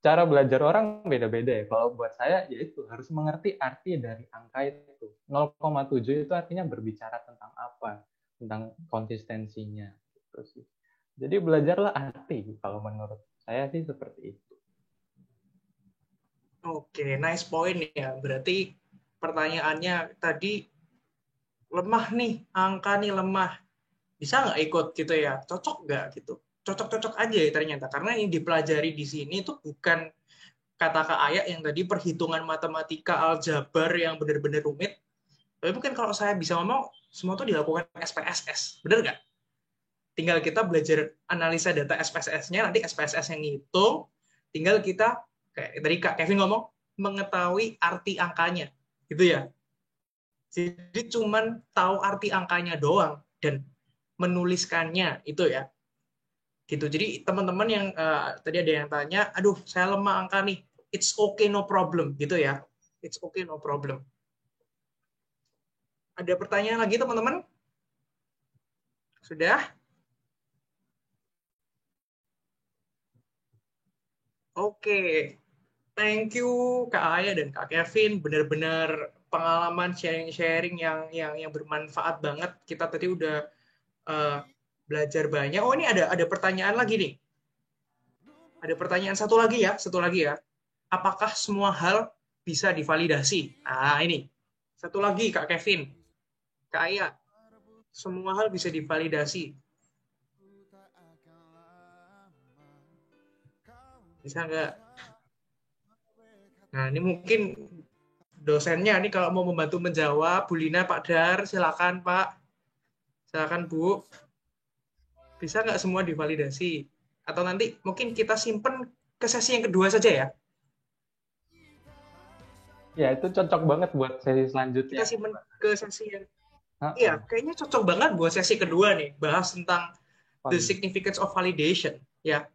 cara belajar orang beda-beda ya. Kalau buat saya yaitu harus mengerti arti dari angka itu. 0,7 itu artinya berbicara tentang apa? Tentang konsistensinya. Gitu sih. Jadi belajarlah arti kalau menurut saya sih seperti itu. Oke, nice point ya. Berarti pertanyaannya tadi lemah nih, angka nih lemah. Bisa nggak ikut gitu ya? Cocok nggak gitu? Cocok-cocok aja ya ternyata. Karena yang dipelajari di sini itu bukan kata Kak Aya yang tadi perhitungan matematika, aljabar yang benar-benar rumit. Tapi mungkin kalau saya bisa ngomong, semua itu dilakukan SPSS. Benar nggak? Tinggal kita belajar analisa data SPSS-nya, nanti SPSS yang ngitung, tinggal kita, kayak tadi Kak Kevin ngomong, mengetahui arti angkanya. Gitu ya. Jadi cuman tahu arti angkanya doang, dan menuliskannya, itu ya. Gitu. Jadi teman-teman yang tadi ada yang tanya, aduh saya lemah angka nih, it's okay no problem, gitu ya. It's okay no problem. Ada pertanyaan lagi teman-teman? Sudah? Oke, thank you Kak Aya dan Kak Kevin, benar-benar pengalaman sharing-sharing yang bermanfaat banget. Kita tadi udah belajar banyak. Oh ini ada pertanyaan lagi nih. Ada pertanyaan satu lagi ya. Apakah semua hal bisa divalidasi? Ah ini satu lagi Kak Kevin, Kak Aya, semua hal bisa divalidasi. Bisa nggak? Nah, ini mungkin dosennya nih kalau mau membantu menjawab, Bu Lina, Pak Dar, silakan Pak. Silakan Bu. Bisa nggak semua divalidasi? Atau nanti mungkin kita simpen ke sesi yang kedua saja ya? Ya, itu cocok banget buat sesi selanjutnya. Kita simpen ke sesi yang... Iya, kayaknya cocok banget buat sesi kedua nih, bahas tentang the significance of validation. Ya,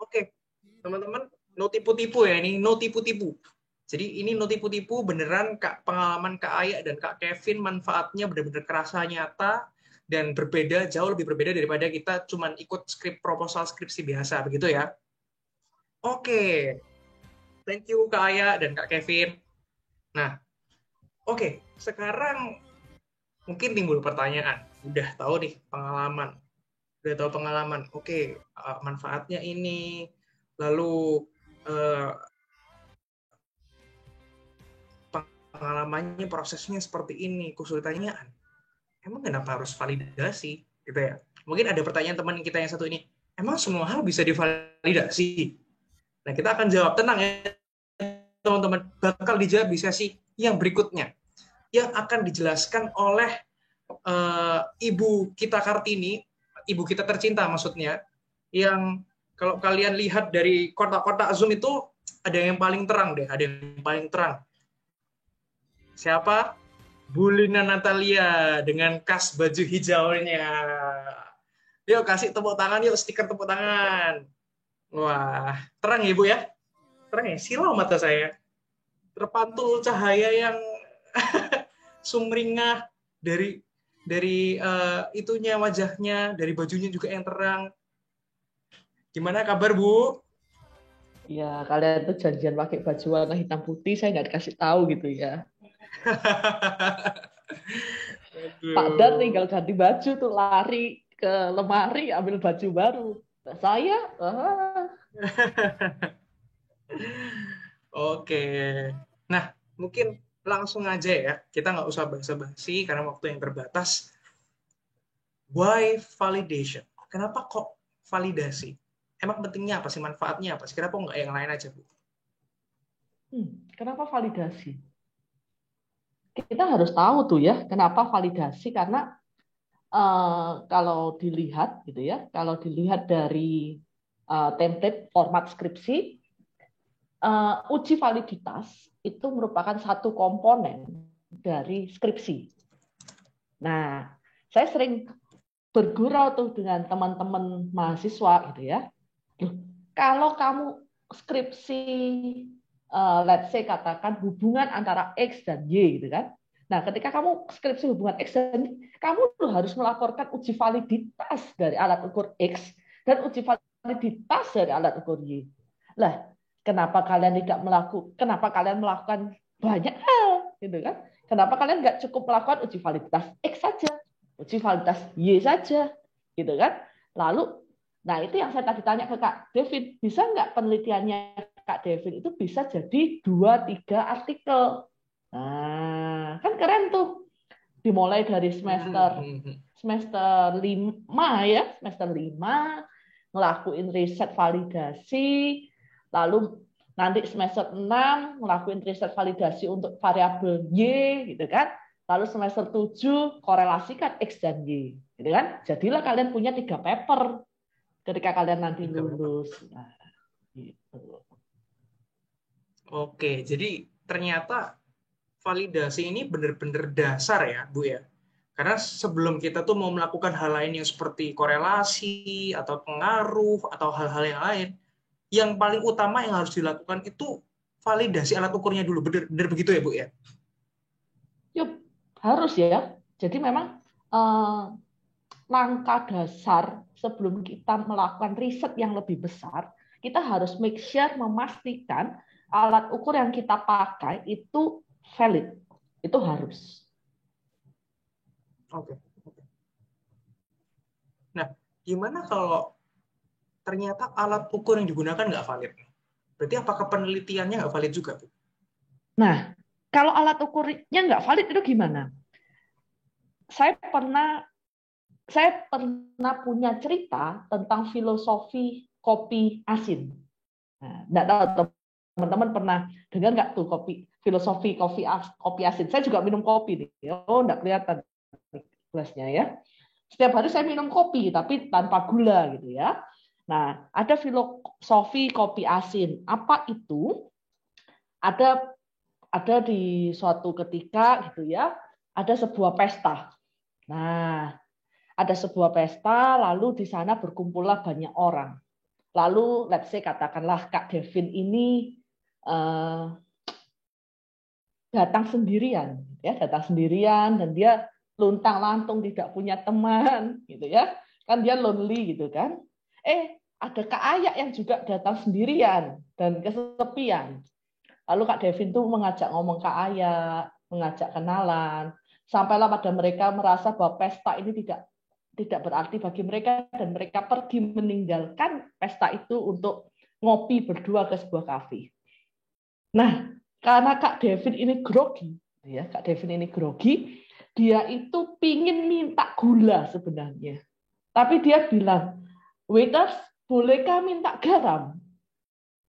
oke. Teman-teman, no tipu-tipu ya ini, no tipu-tipu. Jadi ini no tipu-tipu, beneran Kak, pengalaman Kak Aya dan Kak Kevin manfaatnya benar-benar kerasa nyata dan berbeda, jauh lebih berbeda daripada kita cuman ikut proposal skripsi biasa, begitu ya. Oke. Thank you Kak Aya dan Kak Kevin. Nah, oke, sekarang mungkin timbul pertanyaan. Udah tahu nih pengalaman. Oke, manfaatnya ini, lalu pengalamannya, prosesnya seperti ini, kesulitannya, emang kenapa harus validasi, gitu ya? Mungkin ada pertanyaan teman kita yang satu ini, emang semua hal bisa divalidasi? Nah, kita akan jawab, tenang ya, teman-teman, bakal dijawab di sesi yang berikutnya, yang akan dijelaskan oleh Ibu kita Kartini, Ibu kita tercinta maksudnya, yang kalau kalian lihat dari kotak-kotak Zoom itu, ada yang paling terang deh, ada yang paling terang. Siapa? Bu Lina Natalia dengan kas baju hijaunya. Yuk kasih tepuk tangan, yuk stiker tepuk tangan. Wah, terang ya Bu ya? Terang ya? Silau mata saya. Terpantul cahaya yang sumringah dari itunya, wajahnya, dari bajunya juga yang terang. Gimana kabar Bu? Ya, kalian tuh janjian pakai baju warna hitam putih, saya nggak dikasih tahu gitu ya. Pak Dan Aduh. tinggal ganti baju tuh, lari ke lemari ambil baju baru. Nah, saya, Oke. Nah, mungkin langsung aja ya. Kita nggak usah basa-basi karena waktu yang terbatas. Why validation? Kenapa kok validasi? Emang pentingnya apa sih? Manfaatnya apa sih? Kenapa nggak yang lain aja, Bu? kenapa validasi? Kita harus tahu tuh ya, kenapa validasi, karena kalau dilihat gitu ya, kalau dilihat dari template format skripsi, uji validitas itu merupakan satu komponen dari skripsi. Nah, saya sering bergurau tuh dengan teman-teman mahasiswa gitu ya. Loh, kalau kamu skripsi, let's say katakan hubungan antara X dan Y gitu kan. Nah, ketika kamu skripsi hubungan X dan Y, kamu tuh harus melaporkan uji validitas dari alat ukur X dan uji validitas dari alat ukur Y. Lah, kenapa kalian melakukan banyak hal gitu kan? Kenapa kalian nggak cukup melakukan uji validitas X saja, uji validitas Y saja, gitu kan? Lalu, nah itu yang saya tadi tanya ke Kak Devin, bisa nggak penelitiannya Kak Devin itu bisa jadi 2-3 artikel? Nah, kan keren tuh. Dimulai dari semester 5 ya, semester 5 ngelakuin riset validasi, lalu nanti semester 6 ngelakuin riset validasi untuk variabel Y gitu kan. Lalu semester 7 korelasikan X dan Y, gitu kan? Jadilah kalian punya 3 paper ketika kalian nanti Tiga paper. lulus. Nah, gitu. Oke, jadi ternyata validasi ini benar-benar dasar ya, Bu ya. Karena sebelum kita tuh mau melakukan hal lain yang seperti korelasi atau pengaruh atau hal-hal yang lain, yang paling utama yang harus dilakukan itu validasi alat ukurnya dulu. Benar, benar begitu ya, Bu ya? Yup, harus ya. Jadi memang langkah dasar sebelum kita melakukan riset yang lebih besar, kita harus make sure memastikan alat ukur yang kita pakai itu valid. Itu harus. Oke. Nah, gimana kalau ternyata alat ukur yang digunakan nggak valid? Berarti apakah penelitiannya nggak valid juga, Bu? Nah, kalau alat ukurnya nggak valid itu gimana? Saya pernah punya cerita tentang filosofi kopi asin. Nah, nggak tahu teman-teman pernah dengar nggak tuh kopi asin? Saya juga minum kopi nih. Oh, nggak kelihatan gelasnya ya. Setiap hari saya minum kopi, tapi tanpa gula gitu ya. Nah, ada filosofi kopi asin. Apa itu? Ada di suatu ketika gitu ya, ada sebuah pesta. Nah, ada sebuah pesta, lalu di sana berkumpullah banyak orang. Lalu, let's say katakanlah Kak Devin ini datang sendirian, ya, dan dia luntang-lantung tidak punya teman, gitu ya, kan dia lonely gitu kan. Ada Kak Ayak yang juga datang sendirian dan kesepian. Lalu Kak Devin tuh mengajak ngomong Kak Ayak, mengajak kenalan, sampailah pada mereka merasa bahwa pesta ini tidak berarti bagi mereka dan mereka pergi meninggalkan pesta itu untuk ngopi berdua ke sebuah kafe. Nah, karena Kak Devin ini grogi, ya Kak Devin ini grogi, dia itu pingin minta gula sebenarnya, tapi dia bilang, waiters, bolehkah minta garam?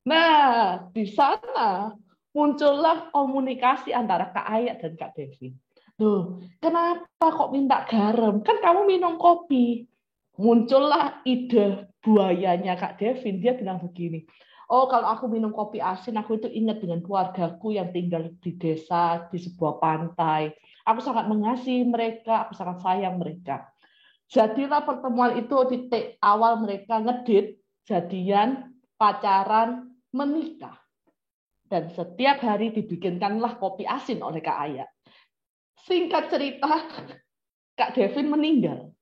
Nah, di sana muncullah komunikasi antara Kak Ayak dan Kak Devin. Loh, kenapa kok minta garam? Kan kamu minum kopi. Muncullah ide buayanya Kak Devin. Dia bilang begini, oh kalau aku minum kopi asin, aku itu ingat dengan keluargaku yang tinggal di desa, di sebuah pantai. Aku sangat mengasihi mereka, aku sangat sayang mereka. Jadilah pertemuan itu titik awal mereka ngedit, jadian, pacaran, menikah. Dan setiap hari dibikinkanlah kopi asin oleh Kak Aya. Singkat cerita, Kak Devin meninggal.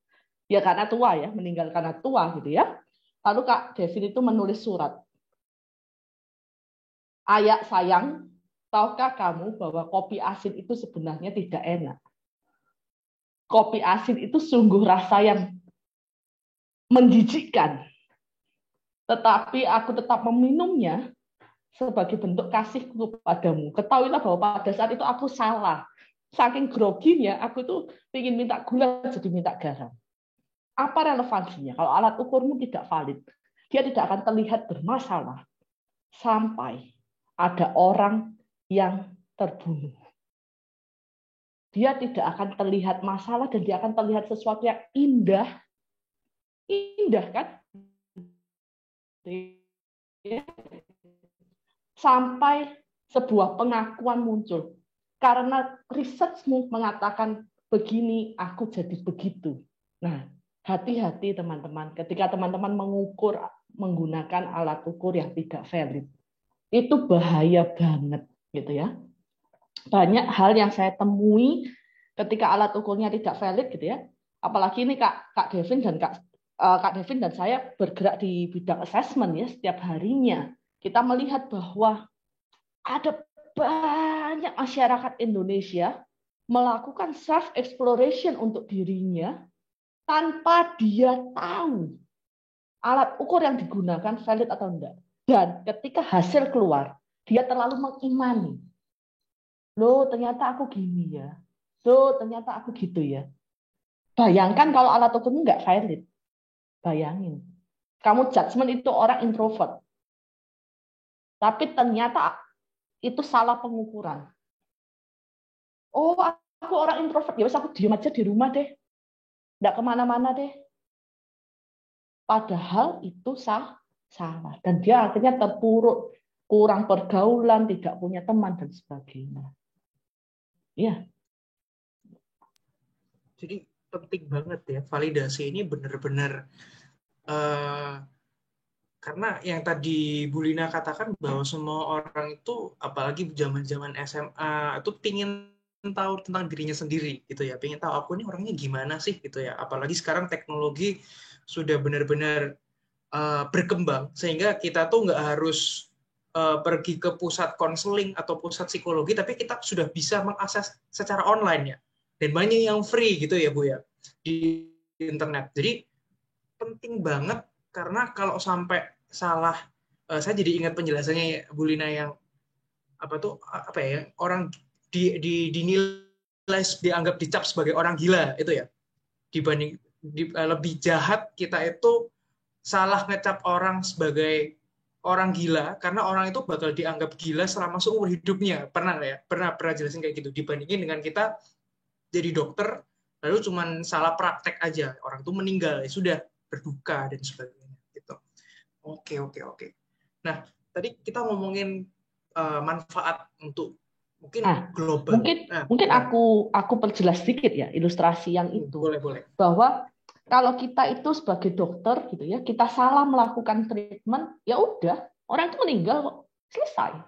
Ya karena tua ya, meninggal karena tua gitu ya. Lalu Kak Devin itu menulis surat. Ayak sayang, tahukah kamu bahwa kopi asin itu sebenarnya tidak enak? Kopi asin itu sungguh rasa yang menjijikkan. Tetapi aku tetap meminumnya sebagai bentuk kasihku kepadamu. Ketahuilah bahwa pada saat itu aku salah. Saking groginya, aku tuh ingin minta gula jadi minta garam. Apa relevansinya? Kalau alat ukurmu tidak valid, dia tidak akan terlihat bermasalah sampai ada orang yang terbunuh. Dia tidak akan terlihat masalah dan dia akan terlihat sesuatu yang indah. Indah kan? Sampai sebuah pengakuan muncul. Karena risetmu mengatakan begini, aku jadi begitu. Nah, hati-hati teman-teman. Ketika teman-teman mengukur menggunakan alat ukur yang tidak valid, itu bahaya banget, gitu ya. Banyak hal yang saya temui ketika alat ukurnya tidak valid, gitu ya. Apalagi ini Kak Devin dan Kak Devin dan saya bergerak di bidang assessment ya setiap harinya. Kita melihat bahwa ada banyak masyarakat Indonesia melakukan self exploration untuk dirinya tanpa dia tahu alat ukur yang digunakan valid atau enggak. Dan ketika hasil keluar, dia terlalu mengimani. Loh, ternyata aku gini ya. Loh, ternyata aku gitu ya. Bayangkan kalau alat ukurnya enggak valid. Bayangin. Kamu judgement itu orang introvert. Tapi ternyata itu salah pengukuran. Oh, aku orang introvert. Ya wes aku diem aja di rumah deh. Enggak kemana-mana deh. Padahal itu salah. Dan dia akhirnya terpuruk. Kurang pergaulan, tidak punya teman, dan sebagainya. Iya. Jadi penting banget ya, validasi ini benar-benar karena yang tadi Bu Lina katakan bahwa semua orang itu, apalagi zaman-zaman SMA, itu pingin tahu tentang dirinya sendiri gitu ya, pingin tahu aku ini orangnya gimana sih gitu ya. Apalagi sekarang teknologi sudah benar-benar berkembang sehingga kita tuh nggak harus pergi ke pusat konseling atau pusat psikologi, tapi kita sudah bisa mengakses secara online ya. Dan banyak yang free gitu ya Bu ya di internet. Jadi penting banget karena kalau sampai salah, saya jadi ingat penjelasannya Bu Lina yang apa ya, orang dinilai dianggap dicap sebagai orang gila itu ya, dibanding lebih jahat kita itu salah ngecap orang sebagai orang gila karena orang itu bakal dianggap gila selama seumur hidupnya, pernah jelasin kayak gitu, dibandingin dengan kita jadi dokter lalu cuman salah praktek aja orang itu meninggal, ya sudah, berduka dan sebagainya gitu. Oke. Nah, tadi kita ngomongin manfaat untuk mungkin global. Mungkin aku perjelas sedikit ya ilustrasi yang itu. Boleh. Bahwa kalau kita itu sebagai dokter gitu ya, kita salah melakukan treatment, ya udah, orang itu meninggal, selesai.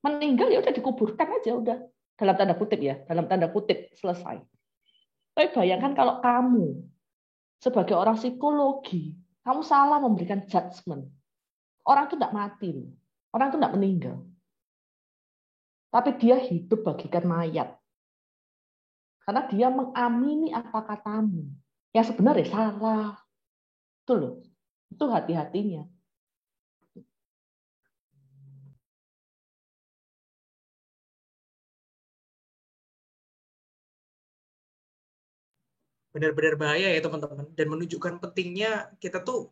Meninggal ya udah dikuburkan aja udah. Dalam tanda kutip selesai. Tapi bayangkan kalau kamu sebagai orang psikologi, kamu salah memberikan judgement. Orang itu tidak mati, orang itu tidak meninggal. Tapi dia hidup bagikan mayat. Karena dia mengamini apa katamu. Yang sebenarnya salah. Itu loh. Itu hati-hatinya. Benar-benar bahaya ya teman-teman. Dan menunjukkan pentingnya kita tuh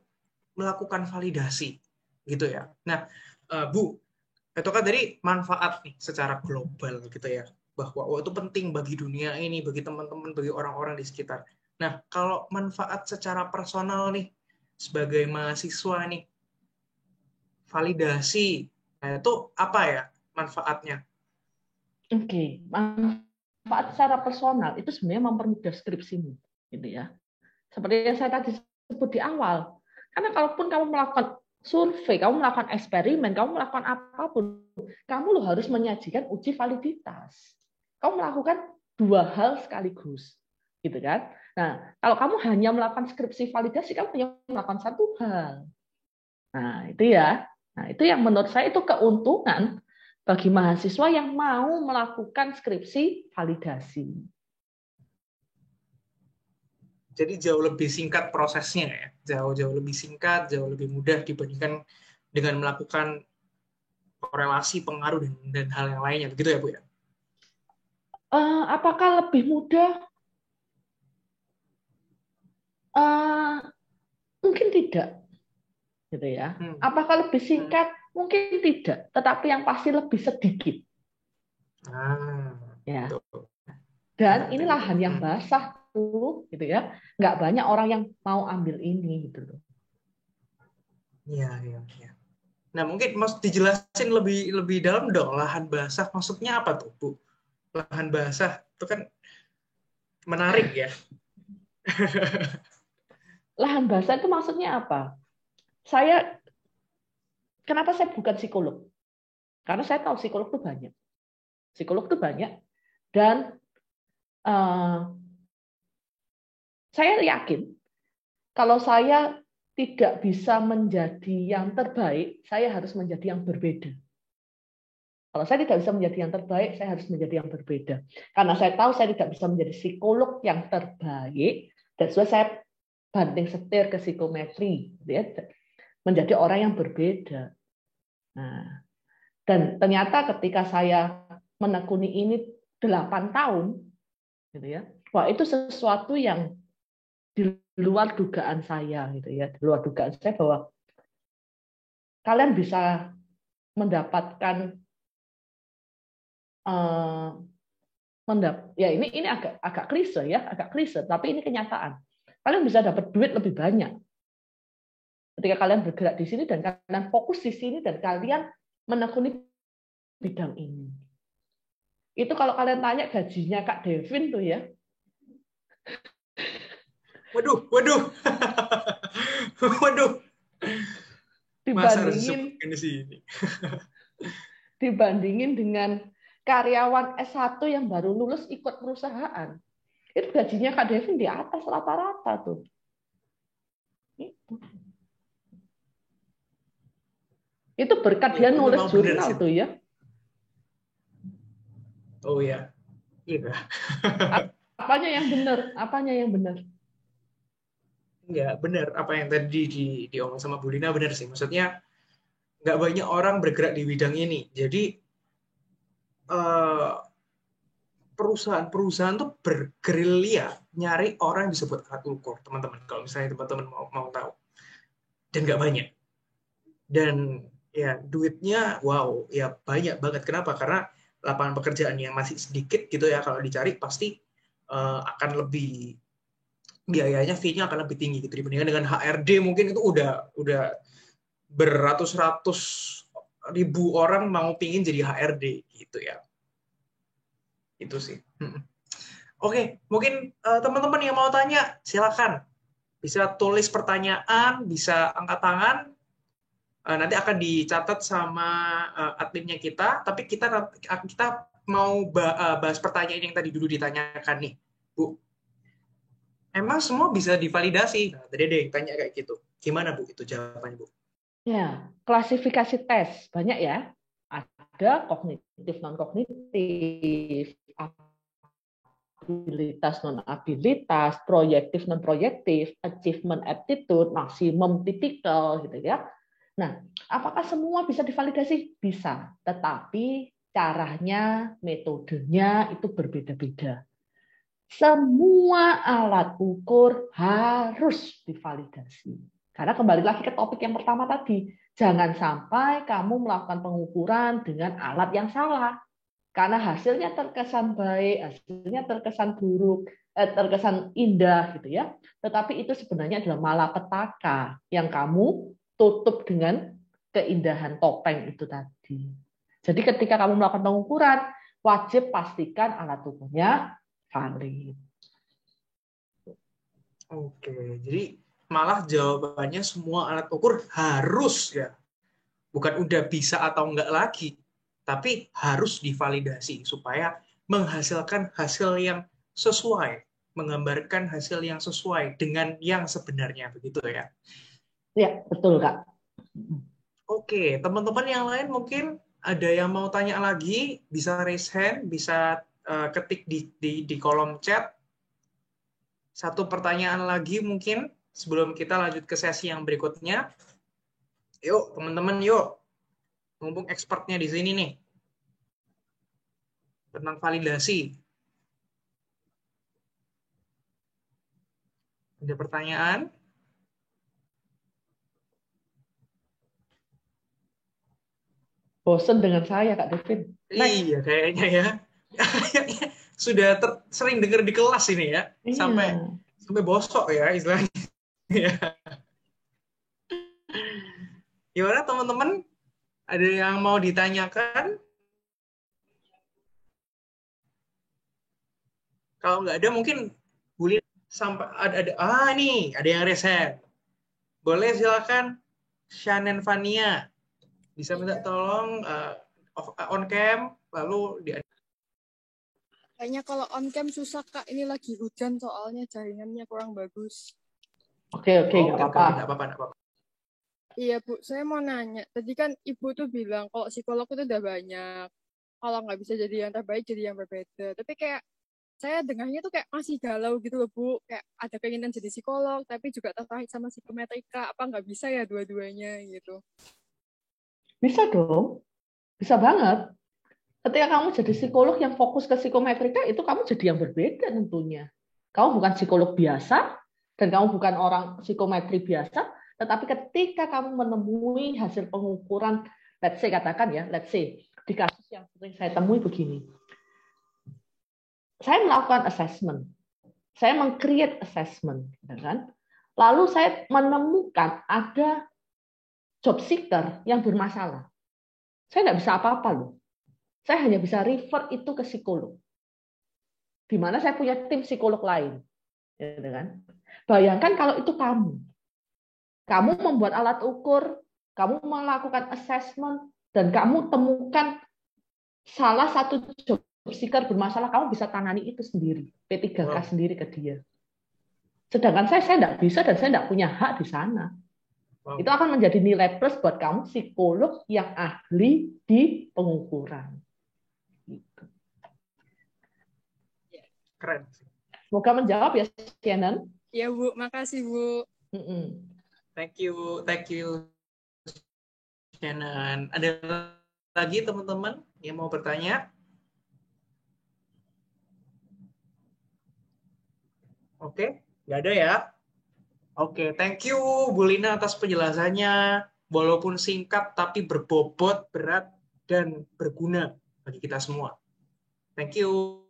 melakukan validasi. Gitu ya. Nah, Bu, itu kan dari manfaat nih secara global gitu ya, bahwa itu penting bagi dunia ini, bagi teman-teman, bagi orang-orang di sekitar. Nah, kalau manfaat secara personal nih sebagai mahasiswa nih, validasi, nah itu apa ya manfaatnya? Oke, manfaat secara personal itu sebenarnya mempermudah skripsimu, gitu ya. Seperti yang saya tadi sebut di awal, karena kalaupun kamu melakukan survei, kamu melakukan eksperimen, kamu melakukan apapun, kamu harus menyajikan uji validitas. Kamu melakukan dua hal sekaligus, gitu kan? Nah, kalau kamu hanya melakukan skripsi validasi, kamu hanya melakukan satu hal. Nah, itu ya. Nah, itu yang menurut saya itu keuntungan bagi mahasiswa yang mau melakukan skripsi validasi. Jadi jauh lebih singkat prosesnya ya, jauh lebih singkat, jauh lebih mudah dibandingkan dengan melakukan korelasi pengaruh dan hal yang lainnya, begitu ya Bu ya? Apakah lebih mudah? Mungkin tidak, gitu ya. Apakah lebih singkat? Mungkin tidak, tetapi yang pasti lebih sedikit. Ya. Betul. Dan ini lahan yang basah tuh, gitu ya. Nggak banyak orang yang mau ambil ini, gitu loh. Iya. Nah, mungkin Mas dijelasin lebih dalam dong, lahan basah maksudnya apa tuh, Bu? Lahan basah itu kan menarik ya. Lahan basah itu maksudnya apa? Kenapa saya bukan psikolog? Karena saya tahu psikolog itu banyak. Psikolog itu banyak. Dan saya yakin kalau saya tidak bisa menjadi yang terbaik, saya harus menjadi yang berbeda. Kalau saya tidak bisa menjadi yang terbaik, saya harus menjadi yang berbeda. Karena saya tahu saya tidak bisa menjadi psikolog yang terbaik, dan saya banting setir ke psikometri, menjadi orang yang berbeda. Nah, dan ternyata ketika saya menekuni ini 8 tahun, gitu ya, wah itu sesuatu yang di luar dugaan saya, gitu ya, di luar dugaan saya bahwa kalian bisa mendapatkan ya ini agak klise ya, agak klise, tapi ini kenyataan. Kalian bisa dapat duit lebih banyak ketika kalian bergerak di sini dan kalian fokus di sini dan kalian menekuni bidang ini. Itu kalau kalian tanya gajinya Kak Devin tuh ya. Waduh. Masa harus disebutkan di sini. Dibandingin dengan karyawan S1 yang baru lulus ikut perusahaan. Itu gajinya Kak Devin di atas rata-rata tuh. Itu berkat dia nulis jurnal tuh ya. Oh ya. Iya. Apanya yang benar? Enggak, benar. Apa yang tadi diomong sama Bu Lina benar sih. Maksudnya nggak banyak orang bergerak di bidang ini. Jadi perusahaan tuh bergerilya nyari orang yang bisa buat alat ukur, teman-teman. Kalau misalnya teman-teman mau tahu. Dan nggak banyak. Dan ya duitnya wow, ya banyak banget. Kenapa? Karena lapangan pekerjaan yang masih sedikit gitu ya, kalau dicari pasti akan lebih biayanya, fee-nya akan lebih tinggi gitu dibandingkan dengan HRD. Mungkin itu udah beratus-ratus ribu orang mau pingin jadi HRD gitu ya. Itu sih. Oke, mungkin teman-teman yang mau tanya silakan, bisa tulis pertanyaan, bisa angkat tangan, nanti akan dicatat sama adminnya kita. Tapi kita mau bahas pertanyaan yang tadi dulu ditanyakan nih, Bu. Emang semua bisa divalidasi? Nah, tadi ada yang tanya kayak gitu. Gimana Bu itu jawabannya, Bu? Ya, klasifikasi tes banyak ya. Ada kognitif, non-kognitif, abilitas, non-abilitas, proyektif, non-proyektif, achievement, aptitude, maksimum, tipikal, gitu ya. Nah, apakah semua bisa divalidasi? Bisa, tetapi caranya, metodenya itu berbeda-beda. Semua alat ukur harus divalidasi. Karena kembali lagi ke topik yang pertama tadi, jangan sampai kamu melakukan pengukuran dengan alat yang salah. Karena hasilnya terkesan baik, hasilnya terkesan buruk, terkesan indah gitu ya. Tetapi itu sebenarnya adalah malapetaka yang kamu tutup dengan keindahan topeng itu tadi. Jadi ketika kamu melakukan pengukuran, wajib pastikan alat ukurnya valid. Oke, jadi malah jawabannya semua alat ukur harus ya. Bukan udah bisa atau enggak lagi, tapi harus divalidasi supaya menghasilkan hasil yang sesuai, menggambarkan hasil yang sesuai dengan yang sebenarnya, begitu ya. Ya, betul, Kak. Oke, teman-teman yang lain mungkin ada yang mau tanya lagi, bisa raise hand, bisa ketik di kolom chat. Satu pertanyaan lagi mungkin sebelum kita lanjut ke sesi yang berikutnya. Yuk, teman-teman, yuk. Mumpung expertnya di sini nih, tentang validasi. Ada pertanyaan? Bosen dengan saya, Kak Devin. Next. Iya, kayaknya ya. Sudah sering dengar di kelas ini ya. Sampai Iya. sampai bosok ya istilahnya. Gimana teman-teman? Ada yang mau ditanyakan? Kalau nggak ada mungkin boleh sampai nih ada yang reset. Boleh silakan Shannon Vania. Bisa minta tolong on cam lalu di. Kayaknya kalau on cam susah Kak, ini lagi hujan soalnya jaringannya kurang bagus. Oke, nggak apa-apa. Nggak apa-apa. Iya Bu, saya mau nanya. Tadi kan Ibu tuh bilang kalau psikolog itu udah banyak. Kalau nggak bisa jadi yang terbaik, jadi yang berbeda. Tapi kayak saya dengarnya tuh kayak masih galau gitu loh Bu. Kayak ada keinginan jadi psikolog, tapi juga tertarik sama psikometrika. Apa nggak bisa ya dua-duanya gitu? Bisa dong. Bisa banget. Ketika kamu jadi psikolog yang fokus ke psikometrika, itu kamu jadi yang berbeda tentunya. Kamu bukan psikolog biasa, dan kamu bukan orang psikometri biasa, tetapi ketika kamu menemui hasil pengukuran, let's say katakan ya, let's say, di kasus yang sering saya temui begini. Saya melakukan assessment, saya meng-create assessment, kan? Lalu saya menemukan ada job seeker yang bermasalah. Saya nggak bisa apa-apa loh. Saya hanya bisa refer itu ke psikolog. Di mana saya punya tim psikolog lain. Ya kan? Bayangkan kalau itu kamu membuat alat ukur, kamu melakukan assessment, dan kamu temukan salah satu job seeker bermasalah, kamu bisa tangani itu sendiri, P3K sendiri ke dia. Sedangkan saya tidak bisa dan saya tidak punya hak di sana. Itu akan menjadi nilai plus buat kamu psikolog yang ahli di pengukuran. Gitu. Keren. Semoga menjawab ya, Shannon. Iya Bu, makasih Bu. Thank you, Shannon. Ada lagi teman-teman yang mau bertanya? Oke, nggak ada ya? Oke, thank you Bu Lina atas penjelasannya. Walaupun singkat tapi berbobot, berat, dan berguna bagi kita semua. Thank you.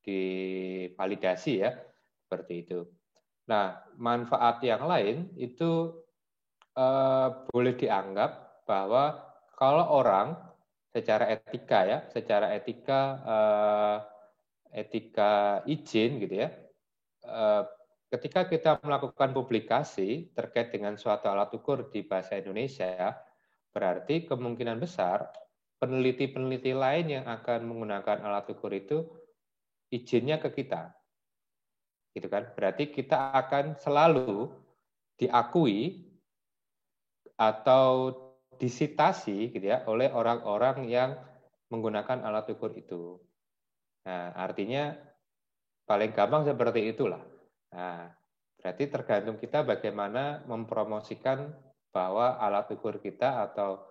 divalidasi ya, seperti itu. Nah, manfaat yang lain itu boleh dianggap bahwa kalau orang secara etika izin gitu ya, ketika kita melakukan publikasi terkait dengan suatu alat ukur di bahasa Indonesia, berarti kemungkinan besar peneliti-peneliti lain yang akan menggunakan alat ukur itu izinnya ke kita. Gitu kan? Berarti kita akan selalu diakui atau disitasi gitu ya oleh orang-orang yang menggunakan alat ukur itu. Nah, artinya paling gampang seperti itulah. Nah, berarti tergantung kita bagaimana mempromosikan bahwa alat ukur kita atau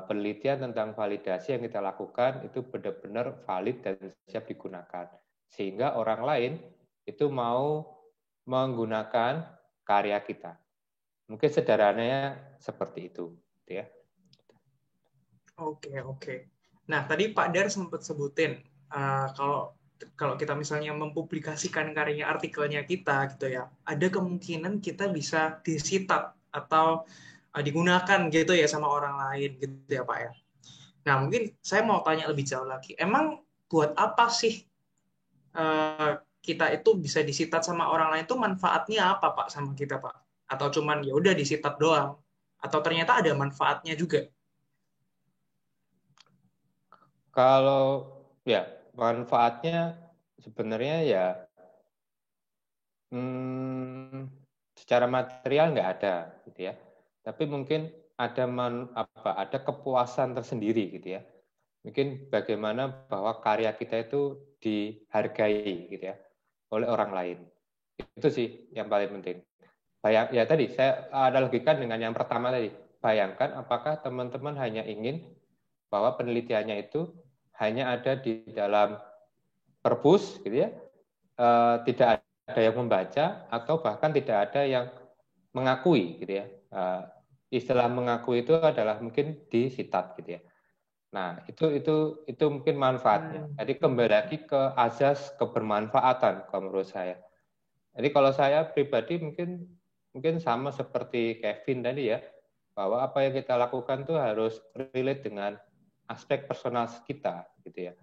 penelitian tentang validasi yang kita lakukan itu benar-benar valid dan siap digunakan. Sehingga orang lain itu mau menggunakan karya kita. Mungkin sederhananya seperti itu, ya. Oke. Nah, tadi Pak Dar sempat sebutin kalau kita misalnya mempublikasikan karya artikelnya kita gitu ya, ada kemungkinan kita bisa disitat atau digunakan gitu ya sama orang lain gitu ya Pak ya. Nah, mungkin saya mau tanya lebih jauh lagi. Emang buat apa sih kita itu bisa disitat sama orang lain, itu manfaatnya apa Pak sama kita Pak? Atau cuman ya udah disitat doang? Atau ternyata ada manfaatnya juga? Kalau ya manfaatnya sebenarnya ya secara material nggak ada gitu ya. Tapi mungkin ada kepuasan tersendiri gitu ya. Mungkin bagaimana bahwa karya kita itu dihargai gitu ya oleh orang lain. Itu sih yang paling penting. Ya tadi saya analogikan dengan yang pertama tadi. Bayangkan apakah teman-teman hanya ingin bahwa penelitiannya itu hanya ada di dalam perpus gitu ya. Tidak ada yang membaca atau bahkan tidak ada yang mengakui gitu ya. Istilah mengakui itu adalah mungkin disitat gitu ya. Nah, itu mungkin manfaatnya. Jadi kembali lagi ke azas kebermanfaatan kalau menurut saya. Jadi kalau saya pribadi mungkin sama seperti Kevin tadi ya, bahwa apa yang kita lakukan tuh harus relate dengan aspek personal kita gitu ya.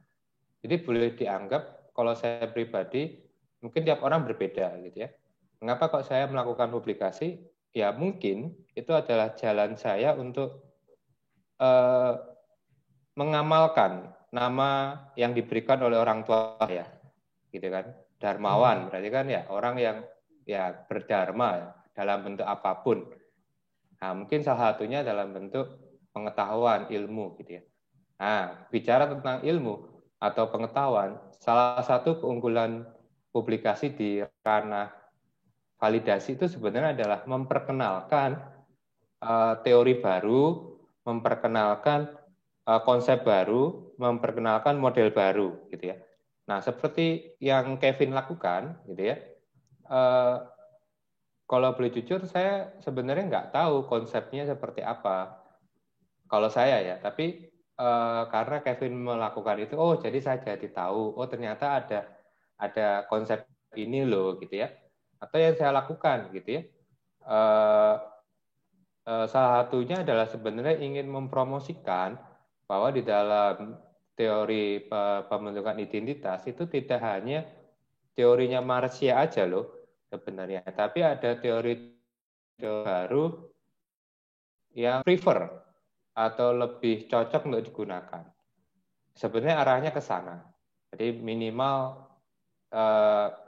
Jadi boleh dianggap kalau saya pribadi mungkin tiap orang berbeda gitu ya. Mengapa kok saya melakukan publikasi? Ya mungkin itu adalah jalan saya untuk mengamalkan nama yang diberikan oleh orang tua ya, gitu kan, Dharmawan, berarti kan ya orang yang ya berdharma dalam bentuk apapun. Nah, mungkin salah satunya dalam bentuk pengetahuan, ilmu, gitu ya. Nah, bicara tentang ilmu atau pengetahuan, salah satu keunggulan publikasi di ranah validasi itu sebenarnya adalah memperkenalkan teori baru, memperkenalkan konsep baru, memperkenalkan model baru, gitu ya. Nah, seperti yang Kevin lakukan, gitu ya. Kalau boleh jujur, saya sebenarnya nggak tahu konsepnya seperti apa. Kalau saya ya, tapi karena Kevin melakukan itu, oh jadi saya jadi tahu, oh ternyata ada konsep ini loh, gitu ya. Atau yang saya lakukan, gitu ya. Salah satunya adalah sebenarnya ingin mempromosikan bahwa di dalam teori pembentukan identitas itu tidak hanya teorinya Marcia aja loh sebenarnya, tapi ada teori baru yang prefer atau lebih cocok untuk digunakan. Sebenarnya arahnya ke sana. Jadi minimal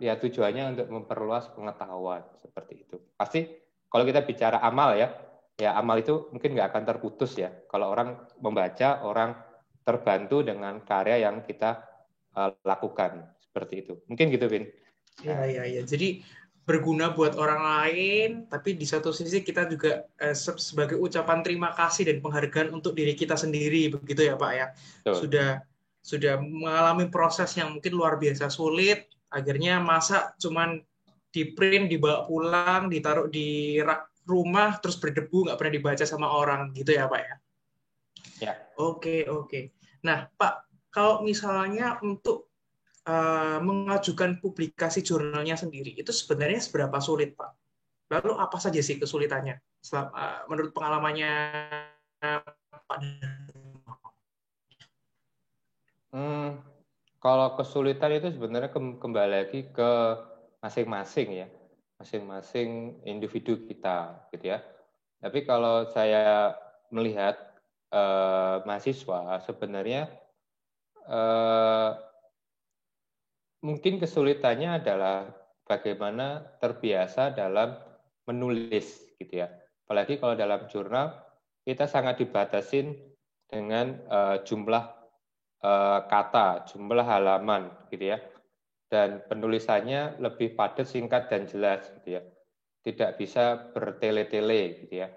ya tujuannya untuk memperluas pengetahuan seperti itu. Pasti kalau kita bicara amal ya amal itu mungkin nggak akan terputus ya. Kalau orang membaca, orang terbantu dengan karya yang kita lakukan seperti itu. Mungkin gitu, Vin. Iya. Jadi berguna buat orang lain, tapi di satu sisi kita juga sebagai ucapan terima kasih dan penghargaan untuk diri kita sendiri, begitu ya Pak ya. Betul. Sudah mengalami proses yang mungkin luar biasa sulit, akhirnya masa cuman di print, dibawa pulang, ditaruh di rak rumah, terus berdebu, nggak pernah dibaca sama orang, gitu ya Pak ya? Ya. Oke. Nah Pak, kalau misalnya untuk mengajukan publikasi jurnalnya sendiri itu sebenarnya seberapa sulit, Pak? Lalu apa saja sih kesulitannya menurut pengalamannya Pak? Kalau kesulitan itu sebenarnya kembali lagi ke masing-masing ya, masing-masing individu kita, gitu ya. Tapi kalau saya melihat mahasiswa sebenarnya mungkin kesulitannya adalah bagaimana terbiasa dalam menulis, gitu ya. Apalagi kalau dalam jurnal kita sangat dibatasin dengan jumlah kata, jumlah halaman, gitu ya. Dan penulisannya lebih padat, singkat, dan jelas, gitu ya. Tidak bisa bertele-tele, gitu ya.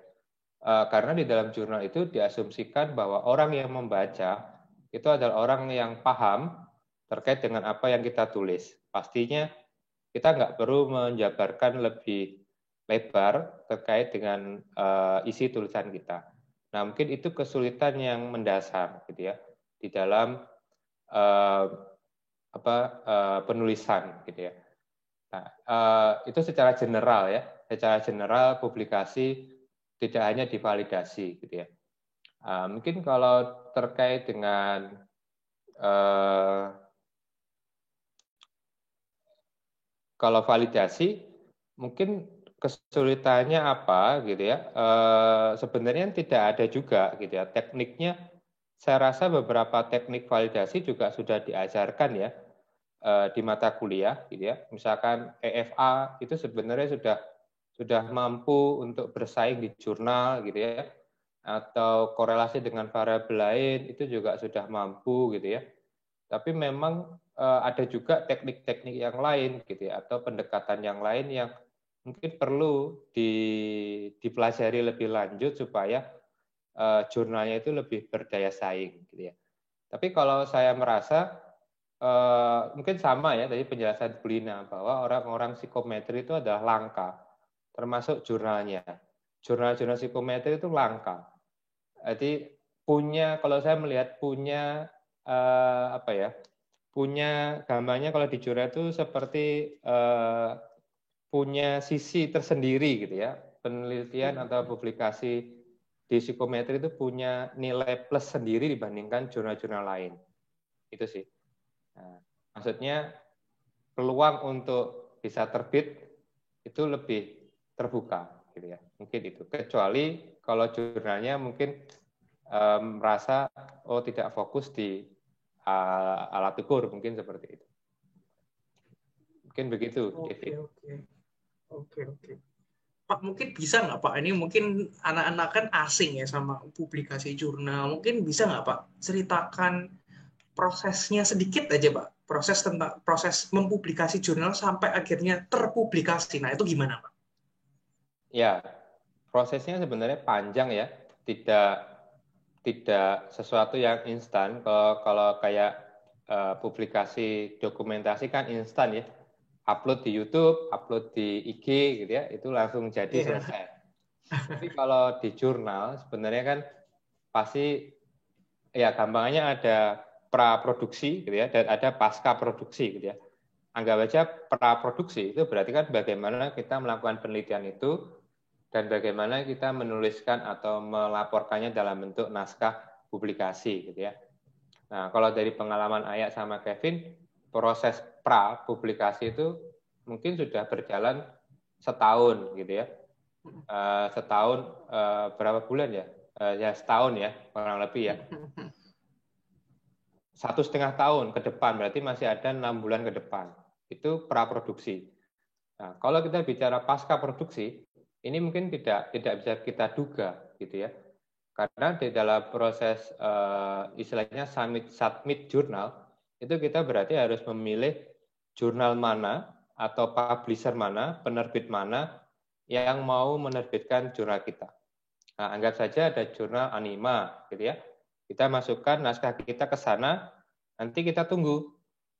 Karena di dalam jurnal itu diasumsikan bahwa orang yang membaca itu adalah orang yang paham terkait dengan apa yang kita tulis. Pastinya kita nggak perlu menjabarkan lebih lebar terkait dengan isi tulisan kita. Nah, mungkin itu kesulitan yang mendasar, gitu ya, di dalam penulisan, gitu ya. Nah, itu secara general ya, secara general publikasi tidak hanya divalidasi, gitu ya. Mungkin kalau terkait dengan kalau validasi, mungkin kesulitannya apa, gitu ya? Sebenarnya tidak ada juga, gitu ya. Tekniknya, saya rasa beberapa teknik validasi juga sudah diajarkan ya di mata kuliah, gitu ya. Misalkan EFA itu sebenarnya sudah mampu untuk bersaing di jurnal, gitu ya. Atau korelasi dengan variabel lain itu juga sudah mampu, gitu ya. Tapi memang ada juga teknik-teknik yang lain, gitu ya, atau pendekatan yang lain yang mungkin perlu dipelajari lebih lanjut supaya jurnalnya itu lebih berdaya saing, gitu ya. Tapi kalau saya merasa mungkin sama ya tadi penjelasan Bu Lina bahwa orang-orang psikometri itu adalah langka, termasuk jurnalnya. Jurnal-jurnal psikometri itu langka. Jadi kalau saya melihat punya punya gambarnya kalau di jurnal itu seperti punya sisi tersendiri, gitu ya. Penelitian atau publikasi di psikometri itu punya nilai plus sendiri dibandingkan jurnal-jurnal lain. Itu sih. Nah, maksudnya peluang untuk bisa terbit itu lebih terbuka, gitu ya. Mungkin itu. Kecuali kalau jurnalnya mungkin merasa tidak fokus di alat ukur, mungkin seperti itu. Mungkin begitu, David. Oke. Pak, mungkin bisa nggak Pak? Ini mungkin anak-anak kan asing ya sama publikasi jurnal. Mungkin bisa nggak Pak ceritakan prosesnya sedikit aja Pak? Proses mempublikasi jurnal sampai akhirnya terpublikasi. Nah itu gimana Pak? Ya, prosesnya sebenarnya panjang ya. Tidak sesuatu yang instan. Kalau kayak publikasi dokumentasi kan instan ya. Upload di YouTube, upload di IG, gitu ya, itu langsung jadi selesai. Tapi kalau di jurnal sebenarnya kan pasti ya gampangnya ada praproduksi, gitu ya, dan ada pasca produksi, gitu ya. Anggap aja praproduksi itu berarti kan bagaimana kita melakukan penelitian itu dan bagaimana kita menuliskan atau melaporkannya dalam bentuk naskah publikasi, gitu ya. Nah, kalau dari pengalaman Ayat sama Kevin, proses pra-publikasi itu mungkin sudah berjalan setahun, gitu ya. Setahun, berapa bulan ya? Ya setahun ya, kurang lebih ya. 1,5 tahun ke depan, berarti masih ada 6 bulan ke depan. Itu pra-produksi. Nah, kalau kita bicara pasca produksi, ini mungkin tidak bisa kita duga, gitu ya. Karena di dalam proses istilahnya submit jurnal, itu kita berarti harus memilih jurnal mana atau publisher mana, penerbit mana yang mau menerbitkan jurnal kita. Nah, anggap saja ada jurnal Anima, gitu ya. Kita masukkan naskah kita ke sana, nanti kita tunggu.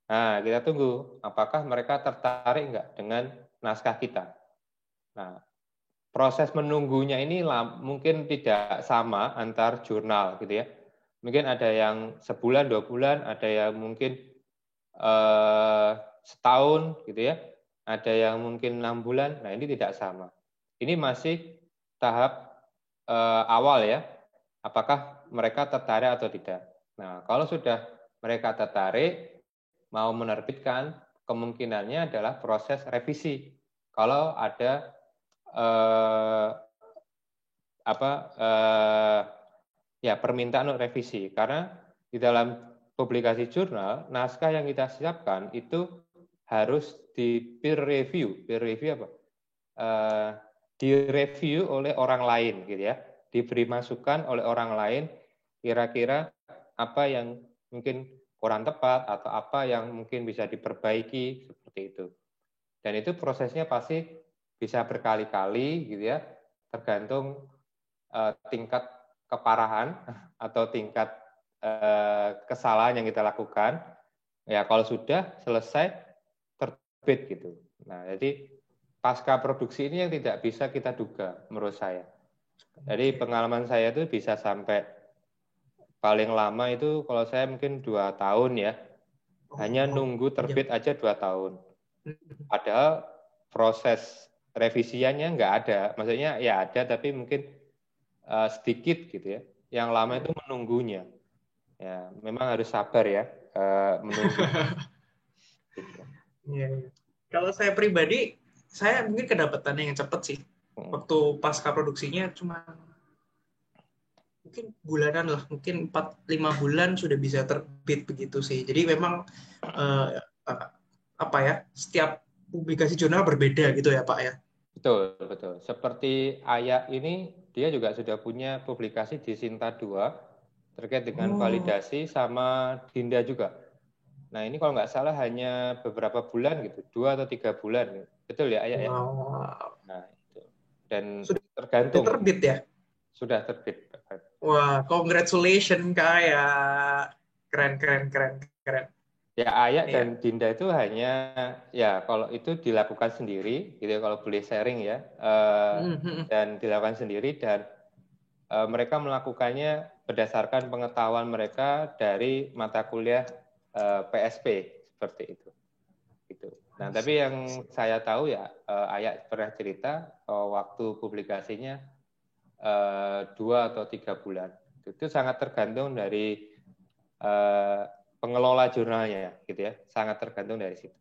Nah, kita tunggu apakah mereka tertarik nggak dengan naskah kita. Nah, proses menunggunya ini mungkin tidak sama antar jurnal, gitu ya. Mungkin ada yang sebulan, 2 bulan, ada yang mungkin setahun gitu ya, ada yang mungkin 6 bulan. Nah, ini tidak sama. Ini masih tahap awal ya, apakah mereka tertarik atau tidak. Nah, kalau sudah mereka tertarik, mau menerbitkan, kemungkinannya adalah proses revisi. Kalau ada permintaan untuk revisi, karena di dalam publikasi jurnal, naskah yang kita siapkan itu harus di peer review. Peer review apa? Direview oleh orang lain, gitu ya. Diberi masukan oleh orang lain, kira-kira apa yang mungkin kurang tepat atau apa yang mungkin bisa diperbaiki, seperti itu. Dan itu prosesnya pasti bisa berkali-kali, gitu ya, tergantung tingkat keparahan atau tingkat kesalahan yang kita lakukan. Ya, kalau sudah selesai terbit gitu. Nah, jadi pasca produksi ini yang tidak bisa kita duga menurut saya. Jadi pengalaman saya itu bisa sampai paling lama itu kalau saya mungkin 2 tahun ya. Hanya nunggu terbit aja 2 tahun. Padahal proses revisiannya nggak ada. Maksudnya ya ada tapi mungkin sedikit gitu ya. Yang lama itu menunggunya. Ya, memang harus sabar ya menunggu. Ya. Kalau saya pribadi, saya mungkin kedapetannya yang cepat sih. Waktu pasca produksinya cuma mungkin bulanan lah, mungkin 4-5 bulan sudah bisa terbit begitu sih. Jadi memang setiap publikasi jurnal berbeda gitu ya Pak ya. Betul, betul. Seperti Aya ini, dia juga sudah punya publikasi di Sinta 2 terkait dengan validasi, sama Dinda juga. Nah, ini kalau nggak salah hanya beberapa bulan gitu, 2 atau 3 bulan. Betul ya, Aya ya? Nah, itu. Dan sudah tergantung. Sudah terbit ya? Sudah terbit. Wah, congratulations Kak ya. Keren. Ya, Aya dan Dinda itu hanya, ya kalau itu dilakukan sendiri, gitu ya, kalau boleh sharing ya, dan dilakukan sendiri, dan mereka melakukannya berdasarkan pengetahuan mereka dari mata kuliah PSP, seperti itu. Gitu. Nah, tapi yang saya tahu ya, Aya pernah cerita waktu publikasinya 2 atau 3 bulan. Itu sangat tergantung dari pengelola jurnalnya, gitu ya. Sangat tergantung dari situ.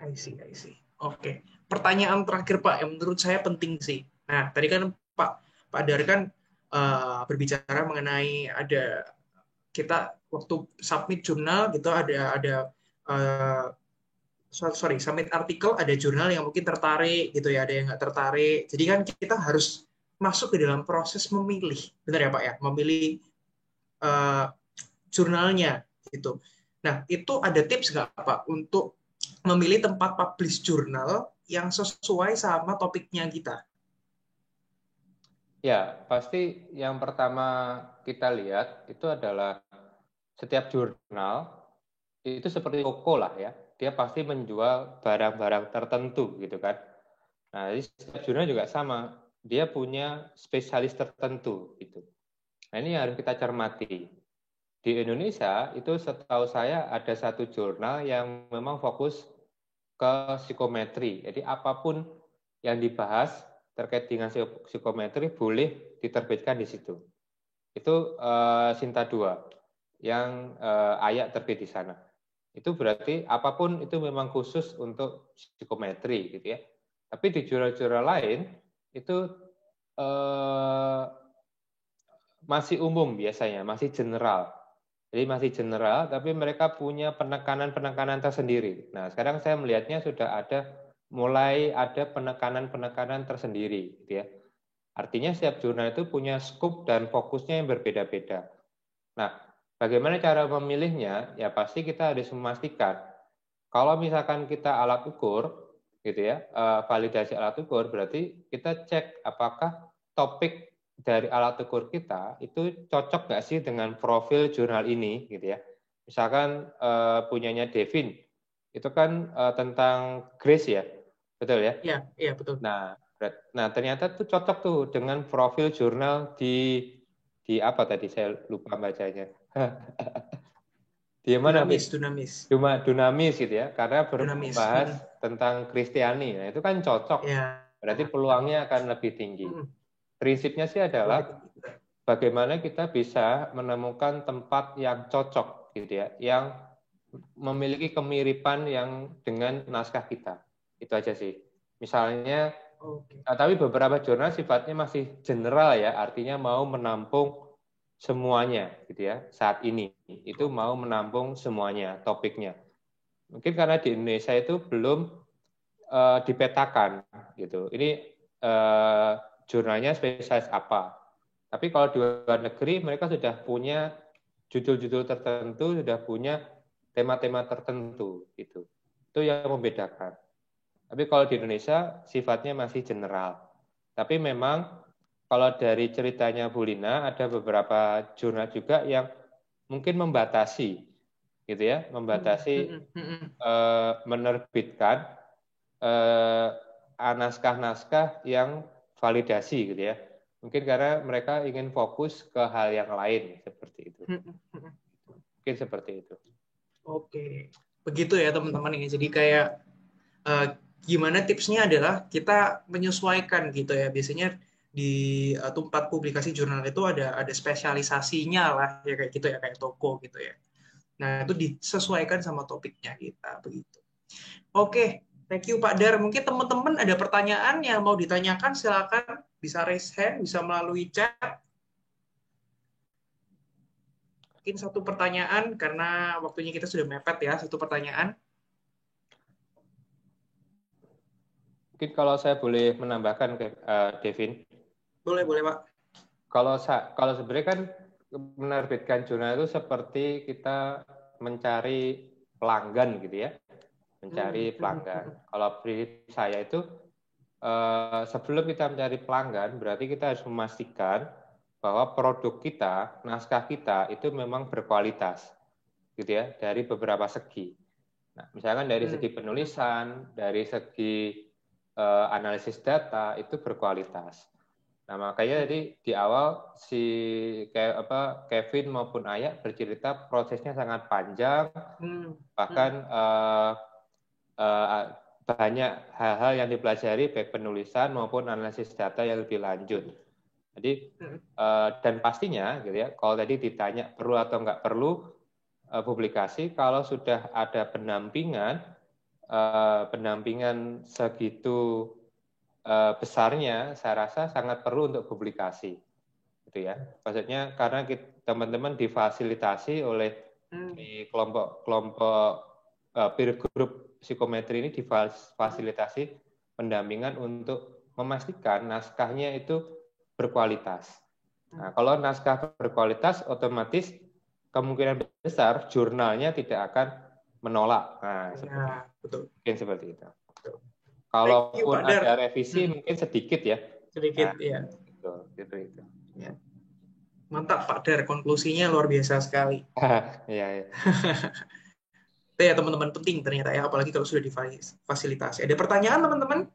I see. Oke. Pertanyaan terakhir Pak, yang menurut saya penting sih. Nah, tadi kan Pak Dar kan berbicara mengenai ada kita waktu submit jurnal gitu ada submit artikel, ada jurnal yang mungkin tertarik gitu ya, ada yang nggak tertarik. Jadi kan kita harus masuk ke dalam proses memilih, benar ya Pak ya, memilih jurnalnya gitu. Nah, itu ada tips nggak Pak untuk memilih tempat publish jurnal yang sesuai sama topiknya kita? Ya, pasti yang pertama kita lihat itu adalah setiap jurnal itu seperti toko lah ya. Dia pasti menjual barang-barang tertentu gitu kan. Nah, jadi setiap jurnal juga sama. Dia punya spesialis tertentu gitu. Nah, ini harus kita cermati. Di Indonesia itu setahu saya ada satu jurnal yang memang fokus ke psikometri. Jadi apapun yang dibahas terkait dengan psikometri boleh diterbitkan di situ. Itu Sinta 2 yang Aya terbit di sana. Itu berarti apapun itu memang khusus untuk psikometri gitu ya. Tapi di jurnal-jurnal lain itu masih umum biasanya, masih general. Jadi masih general, tapi mereka punya penekanan-penekanan tersendiri. Nah, sekarang saya melihatnya sudah mulai ada penekanan-penekanan tersendiri, gitu ya. Artinya setiap jurnal itu punya skop dan fokusnya yang berbeda-beda. Nah, bagaimana cara memilihnya? Ya pasti kita harus memastikan kalau misalkan kita alat ukur, gitu ya, validasi alat ukur, berarti kita cek apakah topik dari alat ukur kita itu cocok nggak sih dengan profil jurnal ini, gitu ya. Misalkan punyanya Devin, itu kan tentang Grace ya, betul ya? Iya betul. Nah, ternyata tuh cocok tuh dengan profil jurnal di apa tadi saya lupa bacanya. Dia mana? Dunamis. Dunamis gitu ya, karena Dunamis. membahas tentang Kristiani. Nah, itu kan cocok. Ya. Berarti peluangnya akan lebih tinggi. Prinsipnya sih adalah bagaimana kita bisa menemukan tempat yang cocok gitu ya, yang memiliki kemiripan yang dengan naskah kita. Itu aja sih. Misalnya, tapi beberapa jurnal sifatnya masih general ya, artinya mau menampung semuanya gitu ya. Saat ini itu mau menampung semuanya topiknya. Mungkin karena di Indonesia itu belum dipetakan gitu. Ini jurnalnya spesialis apa. Tapi kalau di luar negeri mereka sudah punya judul-judul tertentu, sudah punya tema-tema tertentu gitu. Itu yang membedakan. Tapi kalau di Indonesia sifatnya masih general. Tapi memang kalau dari ceritanya Bu Lina ada beberapa jurnal juga yang mungkin membatasi gitu ya, membatasi menerbitkan naskah-naskah yang validasi gitu ya. Mungkin karena mereka ingin fokus ke hal yang lain seperti itu. Mungkin seperti itu. Oke, begitu ya teman-teman ini. Jadi kayak gimana tipsnya adalah kita menyesuaikan gitu ya. Biasanya di tempat publikasi jurnal itu ada spesialisasinya lah ya kayak gitu ya, kayak toko gitu ya. Nah, itu disesuaikan sama topiknya kita begitu. Oke, thank you Pak Dar. Mungkin teman-teman ada pertanyaan yang mau ditanyakan, silakan bisa raise hand, bisa melalui chat. Mungkin satu pertanyaan karena waktunya kita sudah mepet ya, satu pertanyaan. Mungkin kalau saya boleh menambahkan ke Devin. Boleh Pak. Kalau sebenarnya kan menerbitkan jurnal itu seperti kita mencari pelanggan gitu ya. Mencari pelanggan. Kalau prinsip saya itu sebelum kita mencari pelanggan, berarti kita harus memastikan bahwa produk kita, naskah kita itu memang berkualitas, gitu ya, dari beberapa segi. Nah, misalkan dari segi penulisan, dari segi analisis data itu berkualitas. Nah, makanya tadi di awal Kevin maupun Aya bercerita prosesnya sangat panjang, bahkan banyak hal-hal yang dipelajari baik penulisan maupun analisis data yang lebih lanjut. Jadi dan pastinya gitu ya, kalau tadi ditanya perlu atau nggak perlu publikasi, kalau sudah ada pendampingan segitu besarnya, saya rasa sangat perlu untuk publikasi, gitu ya. Maksudnya karena teman-teman difasilitasi oleh di kelompok peer group psikometri ini difasilitasi pendampingan untuk memastikan naskahnya itu berkualitas. Nah, kalau naskah berkualitas, otomatis kemungkinan besar jurnalnya tidak akan menolak. Nah, mungkin seperti itu. Kalaupun ada revisi, mungkin sedikit ya. Sedikit, ya. Gitu. Ya. Mantap Pak Dar, konklusinya luar biasa sekali. Iya. Itu ya teman-teman, penting ternyata ya, apalagi kalau sudah difasilitasi. Ada pertanyaan teman-teman?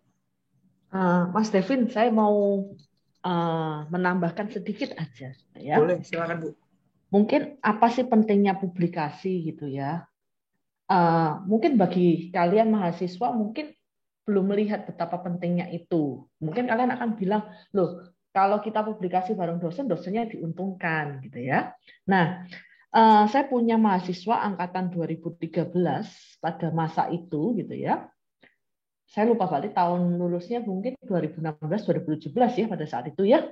Mas Devin, saya mau menambahkan sedikit aja. Ya. Boleh, silakan Bu. Mungkin apa sih pentingnya publikasi gitu ya? Mungkin bagi kalian mahasiswa mungkin belum melihat betapa pentingnya itu. Mungkin kalian akan bilang, loh, kalau kita publikasi bareng dosen, dosennya diuntungkan gitu ya. Nah, saya punya mahasiswa angkatan 2013 pada masa itu gitu ya. Saya lupa balik tahun lulusnya mungkin 2016-2017 ya pada saat itu ya.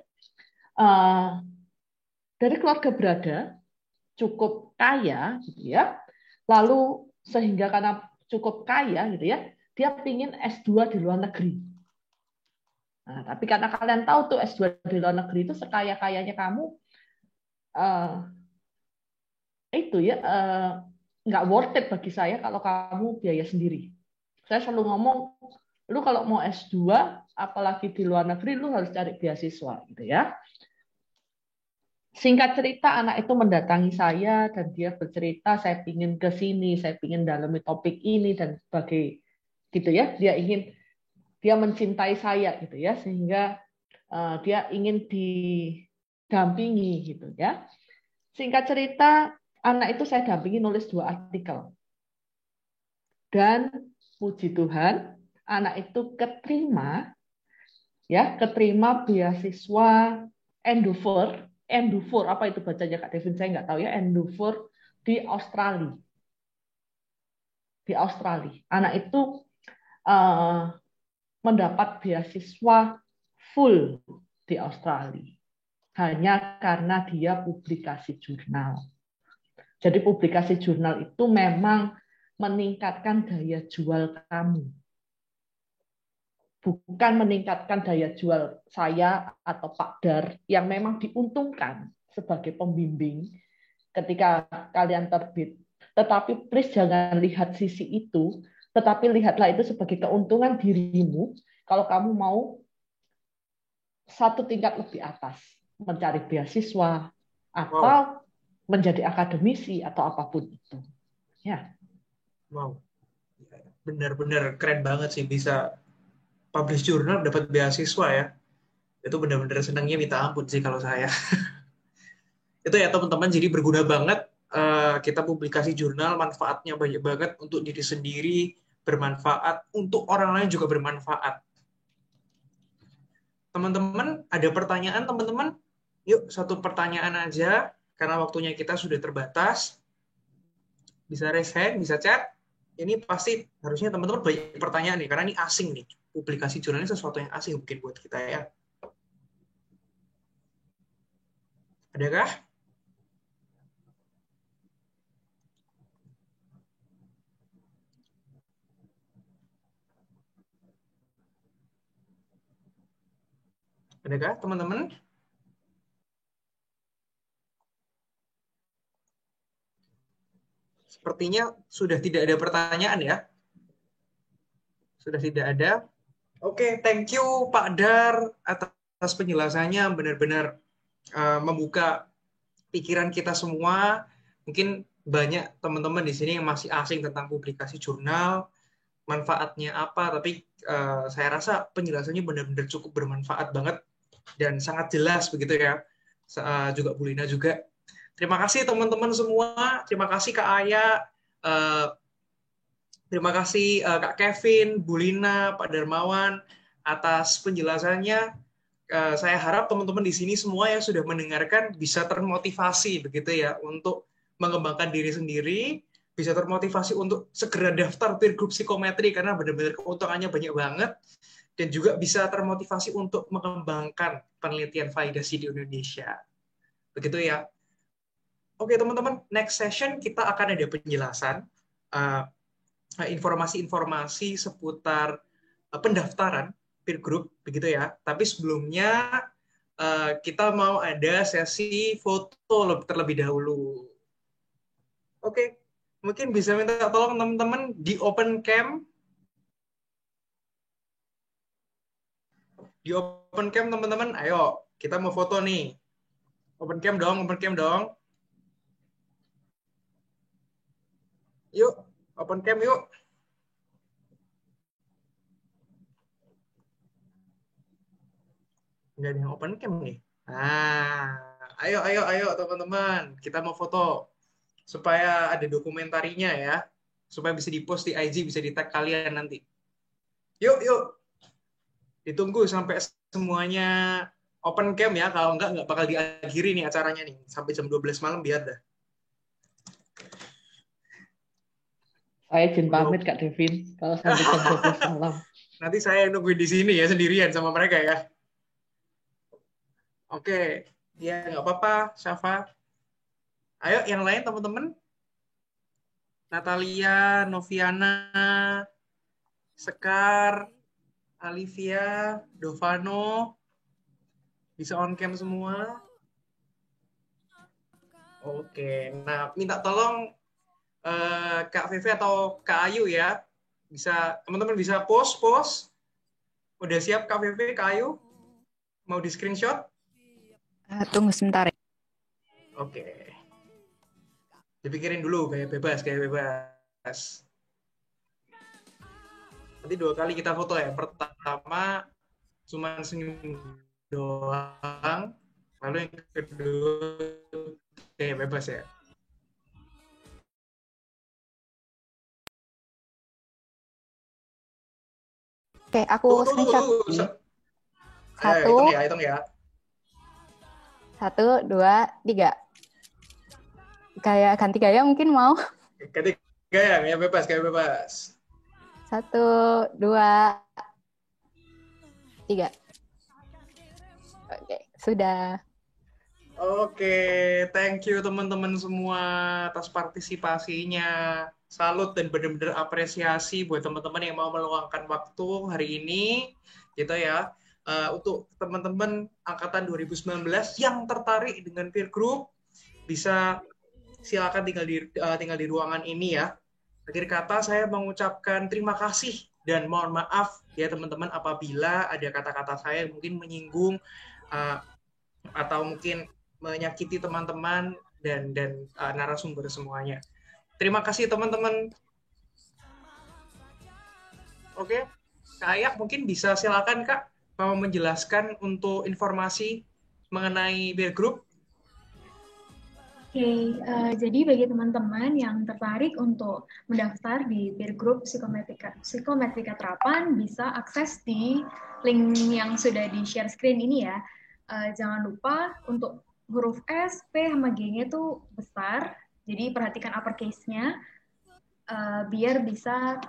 Dari keluarga berada, cukup kaya gitu ya. Lalu sehingga karena cukup kaya gitu ya, dia pingin S2 di luar negeri. Nah, tapi karena kalian tahu tuh S2 di luar negeri itu sekaya-kayanya kamu itu ya nggak worth it bagi saya kalau kamu biaya sendiri. Saya selalu ngomong, lu kalau mau S2, apalagi di luar negeri, lu harus cari beasiswa gitu ya. Singkat cerita, anak itu mendatangi saya dan dia bercerita, saya pingin ke sini, saya pingin dalami topik ini dan sebagai gitu ya. Dia mencintai saya gitu ya, sehingga dia ingin didampingi gitu ya. Singkat cerita, anak itu saya dampingi nulis 2 artikel. Dan puji Tuhan, anak itu keterima beasiswa Endeavour, apa itu bacanya Kak Devin? Saya nggak tahu ya, Endeavour di Australia. Di Australia. Anak itu mendapat beasiswa full di Australia. Hanya karena dia publikasi jurnal. Jadi publikasi jurnal itu memang meningkatkan daya jual kamu. Bukan meningkatkan daya jual saya atau Pak Dar yang memang diuntungkan sebagai pembimbing ketika kalian terbit. Tetapi please jangan lihat sisi itu, tetapi lihatlah itu sebagai keuntungan dirimu kalau kamu mau satu tingkat lebih atas, mencari beasiswa atau menjadi akademisi atau apapun itu. Ya. Wow. Benar-benar keren banget sih bisa publish jurnal dapat beasiswa ya. Itu benar-benar senangnya minta ampun sih kalau saya. Itu ya teman-teman, jadi berguna banget kita publikasi jurnal, manfaatnya banyak banget untuk diri sendiri, bermanfaat, untuk orang lain juga bermanfaat. Teman-teman, ada pertanyaan teman-teman? Yuk, satu pertanyaan aja, karena waktunya kita sudah terbatas. Bisa raise hand, bisa chat. Ini pasti harusnya teman-teman banyak pertanyaan nih, karena ini asing nih. Publikasi jurnal ini sesuatu yang asing mungkin buat kita ya. Adakah? Adakah teman-teman? Sepertinya sudah tidak ada pertanyaan ya. Sudah tidak ada. Oke, thank you Pak Dar atas penjelasannya, benar-benar membuka pikiran kita semua. Mungkin banyak teman-teman di sini yang masih asing tentang publikasi jurnal, manfaatnya apa, tapi saya rasa penjelasannya benar-benar cukup bermanfaat banget dan sangat jelas begitu ya. Juga Bu Lina juga. Terima kasih teman-teman semua. Terima kasih Kak Aya. Terima kasih Kak Kevin, Bu Lina, Pak Darmawan atas penjelasannya. Saya harap teman-teman di sini semua yang sudah mendengarkan bisa termotivasi begitu ya untuk mengembangkan diri sendiri, bisa termotivasi untuk segera daftar peer group psikometri karena benar-benar keuntungannya banyak banget, dan juga bisa termotivasi untuk mengembangkan penelitian validasi di Indonesia. Begitu ya. Oke teman-teman, next session kita akan ada penjelasan informasi-informasi seputar pendaftaran peer group begitu ya. Tapi sebelumnya kita mau ada sesi foto terlebih dahulu. Oke, mungkin bisa minta tolong teman-teman di open cam. Di open cam teman-teman, ayo kita mau foto nih. Open cam dong, open cam dong. Yuk, open cam yuk. Nggak ada yang open cam nih. Nah, ayo teman-teman, kita mau foto supaya ada dokumentarinya ya, supaya bisa dipost di IG, bisa di tag kalian nanti. Yuk, ditunggu sampai semuanya open cam ya, kalau nggak bakal diakhiri nih acaranya nih, sampai jam 12 malam biar dah. Saya izin pamit Kak Devin, kalau sampai jam 12 malam. Nanti saya nungguin di sini ya, sendirian sama mereka ya. Oke, ya nggak apa-apa, Syafa. Ayo, yang lain teman-teman. Natalia, Noviana, Sekar, Alivia, Dovano, bisa on cam semua. Oke, nah minta tolong Kak Vivi atau Kak Ayu ya, bisa teman-teman bisa post. Udah siap Kak Vivi, Kak Ayu? Mau di screenshot? Tunggu sebentar. Oke. Dipikirin dulu, kayak bebas. Nanti 2 kali kita foto ya. Pertama cuma senyum doang, lalu yang kedua kayak bebas ya. Oke, aku screenshot. Ayo, Satu, hitung ya. 1, 2, 3. Kayak ganti gaya mungkin mau. Ganti gaya, ya bebas, gaya bebas. 1, 2, 3. Oke, sudah. Oke, thank you teman-teman semua atas partisipasinya. Salut dan benar-benar apresiasi buat teman-teman yang mau meluangkan waktu hari ini, gitu ya. Untuk teman-teman angkatan 2019 yang tertarik dengan peer group, bisa silakan tinggal di ruangan ini ya. Akhir kata saya mengucapkan terima kasih dan mohon maaf ya teman-teman apabila ada kata-kata saya yang mungkin menyinggung atau mungkin menyakiti teman-teman dan narasumber semuanya. Terima kasih teman-teman. Oke, Kak Ayak mungkin bisa silakan Kak mau menjelaskan untuk informasi mengenai peer group. Oke, jadi bagi teman-teman yang tertarik untuk mendaftar di peer group psikometrika terapan bisa akses di link yang sudah di-share screen ini ya. Jangan lupa untuk huruf S, P, sama G-nya itu besar, jadi perhatikan uppercase-nya biar bisa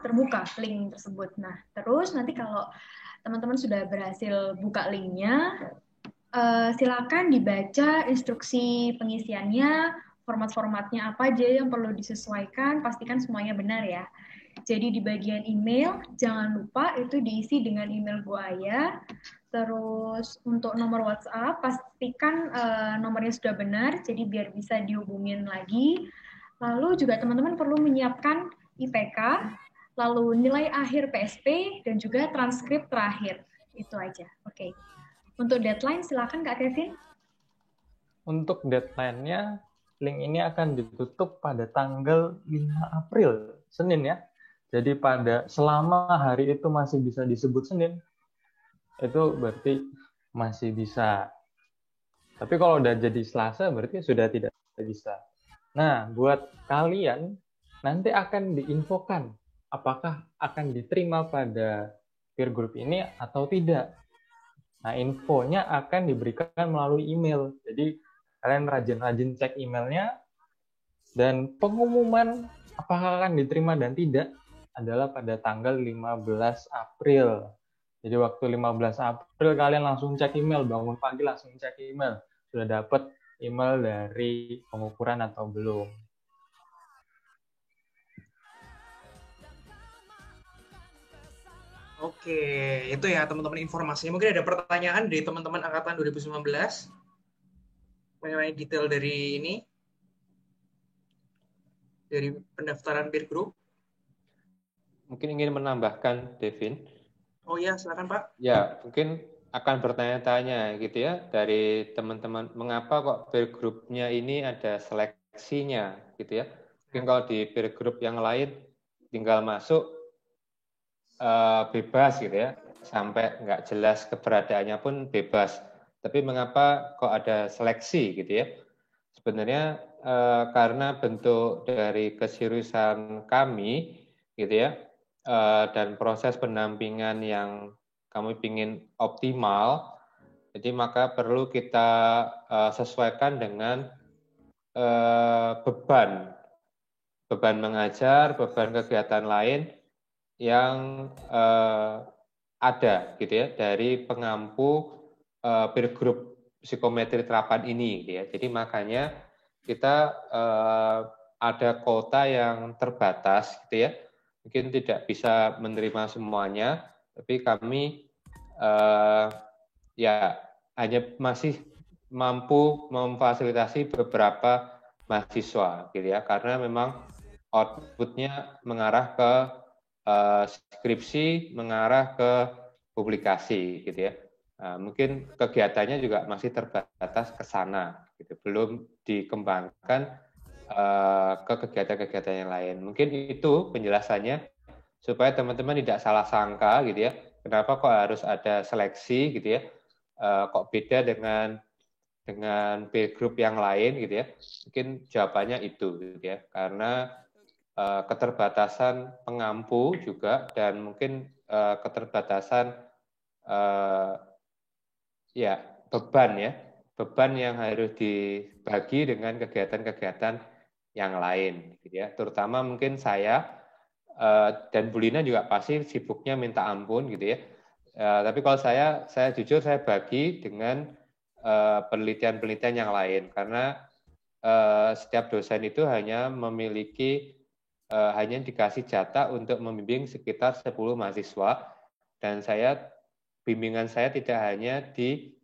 terbuka link tersebut. Nah, terus nanti kalau teman-teman sudah berhasil buka linknya, silakan dibaca instruksi pengisiannya, format-formatnya apa aja yang perlu disesuaikan, pastikan semuanya benar ya. Jadi di bagian email, jangan lupa itu diisi dengan email Bu Aya. Terus untuk nomor WhatsApp, pastikan nomornya sudah benar, jadi biar bisa dihubungin lagi. Lalu juga teman-teman perlu menyiapkan IPK, lalu nilai akhir PSP, dan juga transkrip terakhir. Itu aja, oke. Untuk deadline, silakan Kak Kevin. Untuk deadline-nya, link ini akan ditutup pada tanggal 5 April, Senin ya. Jadi selama hari itu masih bisa disebut Senin, itu berarti masih bisa. Tapi kalau udah jadi Selasa, berarti sudah tidak bisa. Nah, buat kalian, nanti akan diinfokan apakah akan diterima pada peer group ini atau tidak. Nah, infonya akan diberikan melalui email. Jadi, kalian rajin-rajin cek emailnya, dan pengumuman apakah akan diterima dan tidak adalah pada tanggal 15 April. Jadi, waktu 15 April, kalian langsung cek email, bangun pagi langsung cek email. Sudah dapat email dari pengukuran atau belum. Oke, itu ya teman-teman informasinya. Mungkin ada pertanyaan dari teman-teman angkatan 2019 mengenai detail dari ini, dari pendaftaran peer group. Mungkin ingin menambahkan, Devin. Oh ya, silakan Pak. Ya, mungkin akan bertanya-tanya gitu ya dari teman-teman, mengapa kok peer group-nya ini ada seleksinya gitu ya. Mungkin kalau di peer group yang lain tinggal masuk bebas gitu ya, sampai nggak jelas keberadaannya pun bebas. Tapi mengapa kok ada seleksi gitu ya? Sebenarnya karena bentuk dari keseriusan kami gitu ya, dan proses pendampingan yang kami ingin optimal, jadi maka perlu kita sesuaikan dengan beban mengajar, beban kegiatan lain yang ada gitu ya dari pengampu peer group psikometri terapan ini gitu ya. Jadi makanya kita ada kuota yang terbatas gitu ya. Mungkin tidak bisa menerima semuanya, tapi kami ya hanya masih mampu memfasilitasi beberapa mahasiswa gitu ya, karena memang outputnya mengarah ke skripsi, mengarah ke publikasi gitu ya. Mungkin kegiatannya juga masih terbatas ke sana gitu, belum dikembangkan ke kegiatan-kegiatan yang lain. Mungkin itu penjelasannya supaya teman-teman tidak salah sangka gitu ya. Kenapa kok harus ada seleksi gitu ya? Kok beda dengan peer group yang lain gitu ya? Mungkin jawabannya itu gitu ya. Karena keterbatasan pengampu juga, dan mungkin keterbatasan ya beban yang harus dibagi dengan kegiatan-kegiatan yang lain, gitu ya. Terutama mungkin saya dan Bu Lina juga pasti sibuknya minta ampun, gitu ya. Tapi kalau saya jujur saya bagi dengan penelitian-penelitian yang lain, karena setiap dosen itu hanya memiliki hanya dikasih jatah untuk membimbing sekitar 10 mahasiswa, dan bimbingan saya tidak hanya di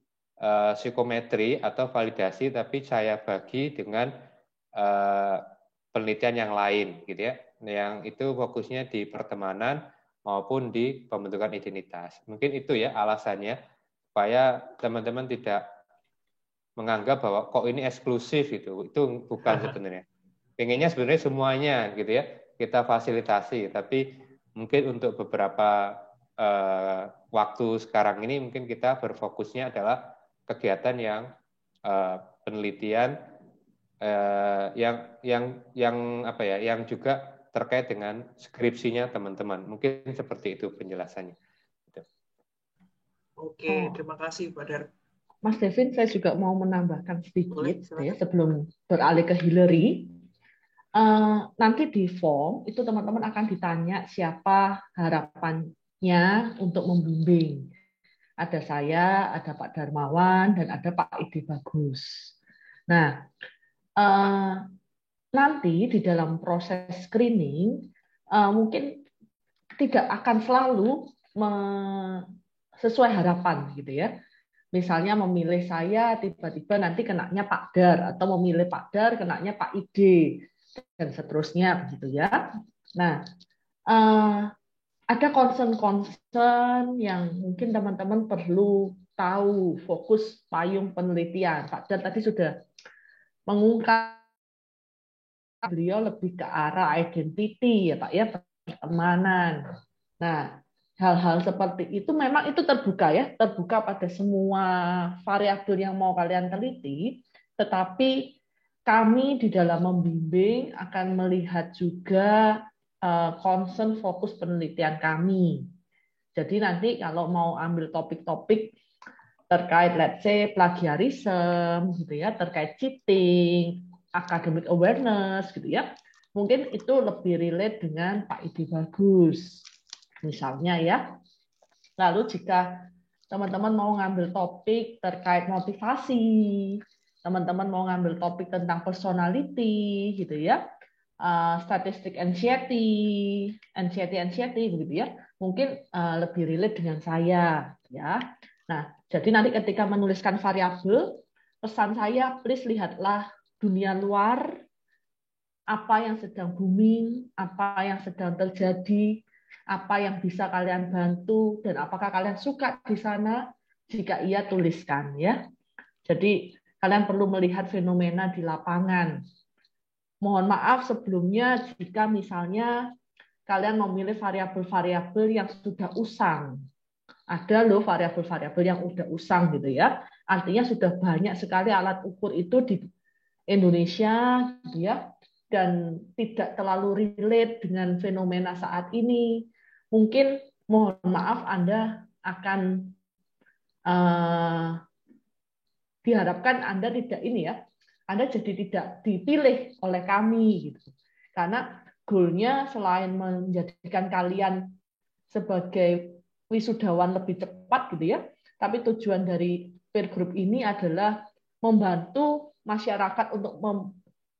psikometri atau validasi, tapi saya bagi dengan penelitian yang lain, gitu ya, yang itu fokusnya di pertemanan maupun di pembentukan identitas. Mungkin itu ya alasannya, supaya teman-teman tidak menganggap bahwa kok ini eksklusif gitu. Itu bukan sebenarnya. Pengennya sebenarnya semuanya gitu ya kita fasilitasi, tapi mungkin untuk beberapa waktu sekarang ini mungkin kita berfokusnya adalah kegiatan yang penelitian yang juga terkait dengan skripsinya teman-teman. Mungkin seperti itu penjelasannya. Oke, terima kasih Pak Dar. Mas Devin, saya juga mau menambahkan sedikit. Boleh, ya, sebelum beralih ke Hillary. Nanti di form itu teman-teman akan ditanya siapa harapannya untuk membimbing. Ada saya, ada Pak Darmawan, dan ada Pak Ide Bagus. Nah, nanti di dalam proses screening mungkin tidak akan selalu sesuai harapan, gitu ya. Misalnya memilih saya tiba-tiba nanti kenanya Pak Dar, atau memilih Pak Dar kenanya Pak Ide, dan seterusnya, begitu ya. Nah, ada concern-concern yang mungkin teman-teman perlu tahu, fokus payung penelitian. Pak Dar tadi sudah mengungkap, beliau lebih ke arah identity ya Pak ya, pertemanan. Nah, hal-hal seperti itu memang itu terbuka ya, terbuka pada semua variabel yang mau kalian teliti, tetapi kami di dalam membimbing akan melihat juga concern fokus penelitian kami. Jadi nanti kalau mau ambil topik-topik terkait let's say plagiarism gitu ya, terkait cheating, academic awareness gitu ya, mungkin itu lebih relate dengan Pak Ide Bagus misalnya ya. Lalu jika teman-teman mau ngambil topik terkait motivasi, teman-teman mau ngambil topik tentang personality gitu ya, statistic anxiety begitu ya, mungkin lebih relate dengan saya ya. Nah, jadi nanti ketika menuliskan variabel, pesan saya please lihatlah dunia luar, apa yang sedang booming, apa yang sedang terjadi, apa yang bisa kalian bantu, dan apakah kalian suka di sana. Jika iya, tuliskan ya. Jadi kalian perlu melihat fenomena di lapangan. Mohon maaf sebelumnya jika misalnya kalian memilih variabel-variabel yang sudah usang. Ada loh variabel-variabel yang udah usang gitu ya. Artinya sudah banyak sekali alat ukur itu di Indonesia gitu ya, dan tidak terlalu relate dengan fenomena saat ini. Mungkin mohon maaf Anda akan diharapkan Anda tidak ini ya, Anda jadi tidak dipilih oleh kami gitu. Karena goalnya selain menjadikan kalian sebagai wisudawan lebih cepat gitu ya, tapi tujuan dari peer group ini adalah membantu masyarakat untuk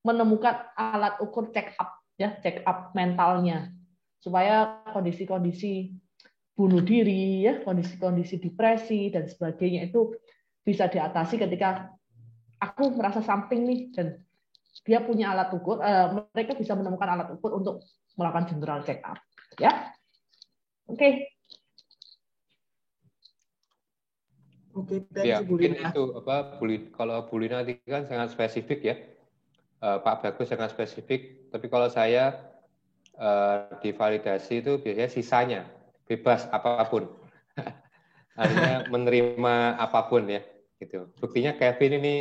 menemukan alat ukur check up ya, check up mentalnya, supaya kondisi-kondisi bunuh diri ya, kondisi-kondisi depresi dan sebagainya itu bisa diatasi ketika aku merasa something nih, dan dia punya alat ukur, mereka bisa menemukan alat ukur untuk melakukan general check up ya. Oke. Oke, Ya, Bu mungkin Lina. itu kalau Bu Lina tadi kan sangat spesifik ya. Pak Bagus sangat spesifik, tapi kalau saya di validasi itu biasanya sisanya bebas apapun. Artinya menerima apapun ya, gitu. Buktinya Kevin ini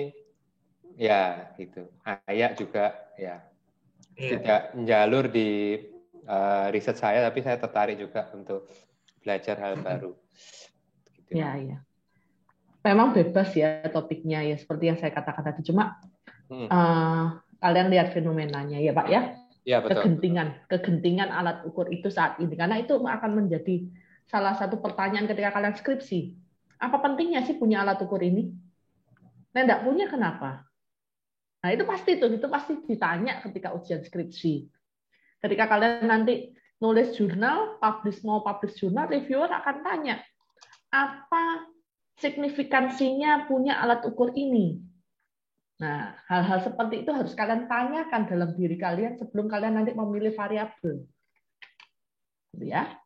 ya gitu. Ayak juga ya. Iya. tidak jalur di riset saya, tapi saya tertarik juga untuk belajar hal baru. Gitu. Ya, ya. Memang bebas ya topiknya ya seperti yang saya katakan tadi. Cuma kalian lihat fenomenanya ya Pak ya. Ya, betul. Kegentingan alat ukur itu saat ini. Karena itu akan menjadi salah satu pertanyaan ketika kalian skripsi. Apa pentingnya sih punya alat ukur ini? Nah, enggak punya kenapa? Nah, itu pasti ditanya ketika ujian skripsi. Ketika kalian nanti nulis jurnal, mau publish jurnal, reviewer akan tanya, apa signifikansinya punya alat ukur ini? Nah, hal-hal seperti itu harus kalian tanyakan dalam diri kalian sebelum kalian nanti memilih variabel. Ya.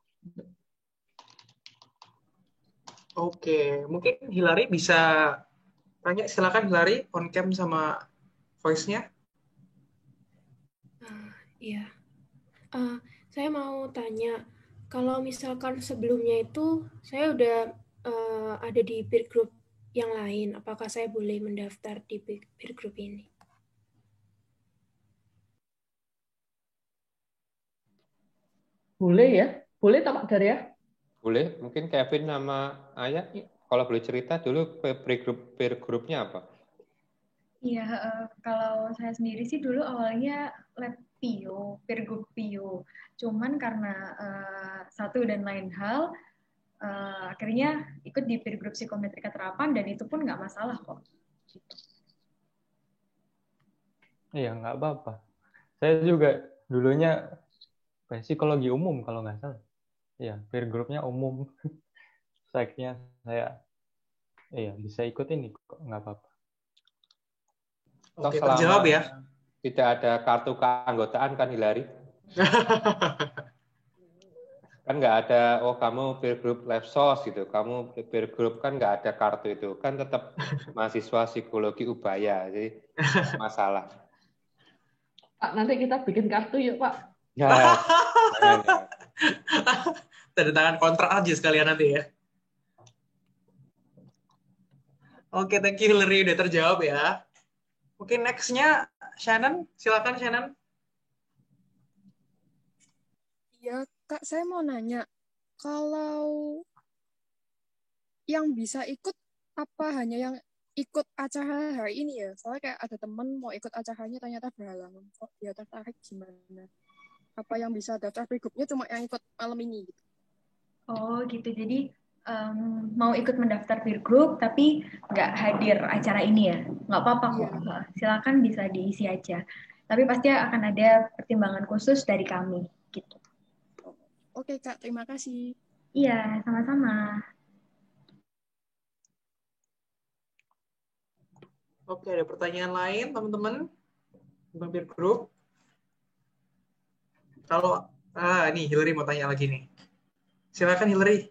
Oke, mungkin Hilary bisa tanya, silakan Hilary, on cam sama voice-nya. Iya. Saya mau tanya, kalau misalkan sebelumnya itu saya udah ada di peer group yang lain, apakah saya boleh mendaftar di peer group ini? Boleh ya? Boleh tak Pak Darya? Boleh, mungkin Kevin sama Ayah, kalau boleh cerita dulu peer group-nya apa? Iya, kalau saya sendiri sih dulu awalnya lab PIO, peer group PIO. Cuman karena satu dan lain hal, akhirnya ikut di peer group psikometrika terapan dan itu pun nggak masalah kok. Iya, nggak apa-apa. Saya juga dulunya psikologi umum kalau nggak salah. Iya, peer group-nya umum. Akhirnya saya bisa ikut ini kok, nggak apa-apa. Oke, terjawab ya. Tidak ada kartu keanggotaan kan, Hilary? Kan nggak ada, oh kamu peer group Lepsos gitu, kamu peer group kan nggak ada kartu itu, kan tetap mahasiswa psikologi Ubaya, jadi masalah. Pak, nanti kita bikin kartu yuk Pak. Ya, tanda tangan kontrak aja sekalian nanti ya. Oke, thank you Hilary, udah terjawab ya. Oke, next-nya Shannon, silakan Shannon. Ya, Kak, saya mau nanya, kalau yang bisa ikut apa hanya yang ikut acara hari ini ya? Soalnya kayak ada temen mau ikut acaranya ternyata berhalangan. Kok dia tertarik gimana? Apa yang bisa daftar pre-groupnya cuma yang ikut malam ini? Gitu. Oh gitu, jadi mau ikut mendaftar peer group tapi nggak hadir acara ini ya? Nggak apa-apa kok, silakan bisa diisi aja. Tapi pasti akan ada pertimbangan khusus dari kami. Gitu. Oke Kak, terima kasih. Iya, sama-sama. Oke, ada pertanyaan lain, teman-teman? Tentang peer group? Kalau, ini Hilary mau tanya lagi nih. Silakan Hilary.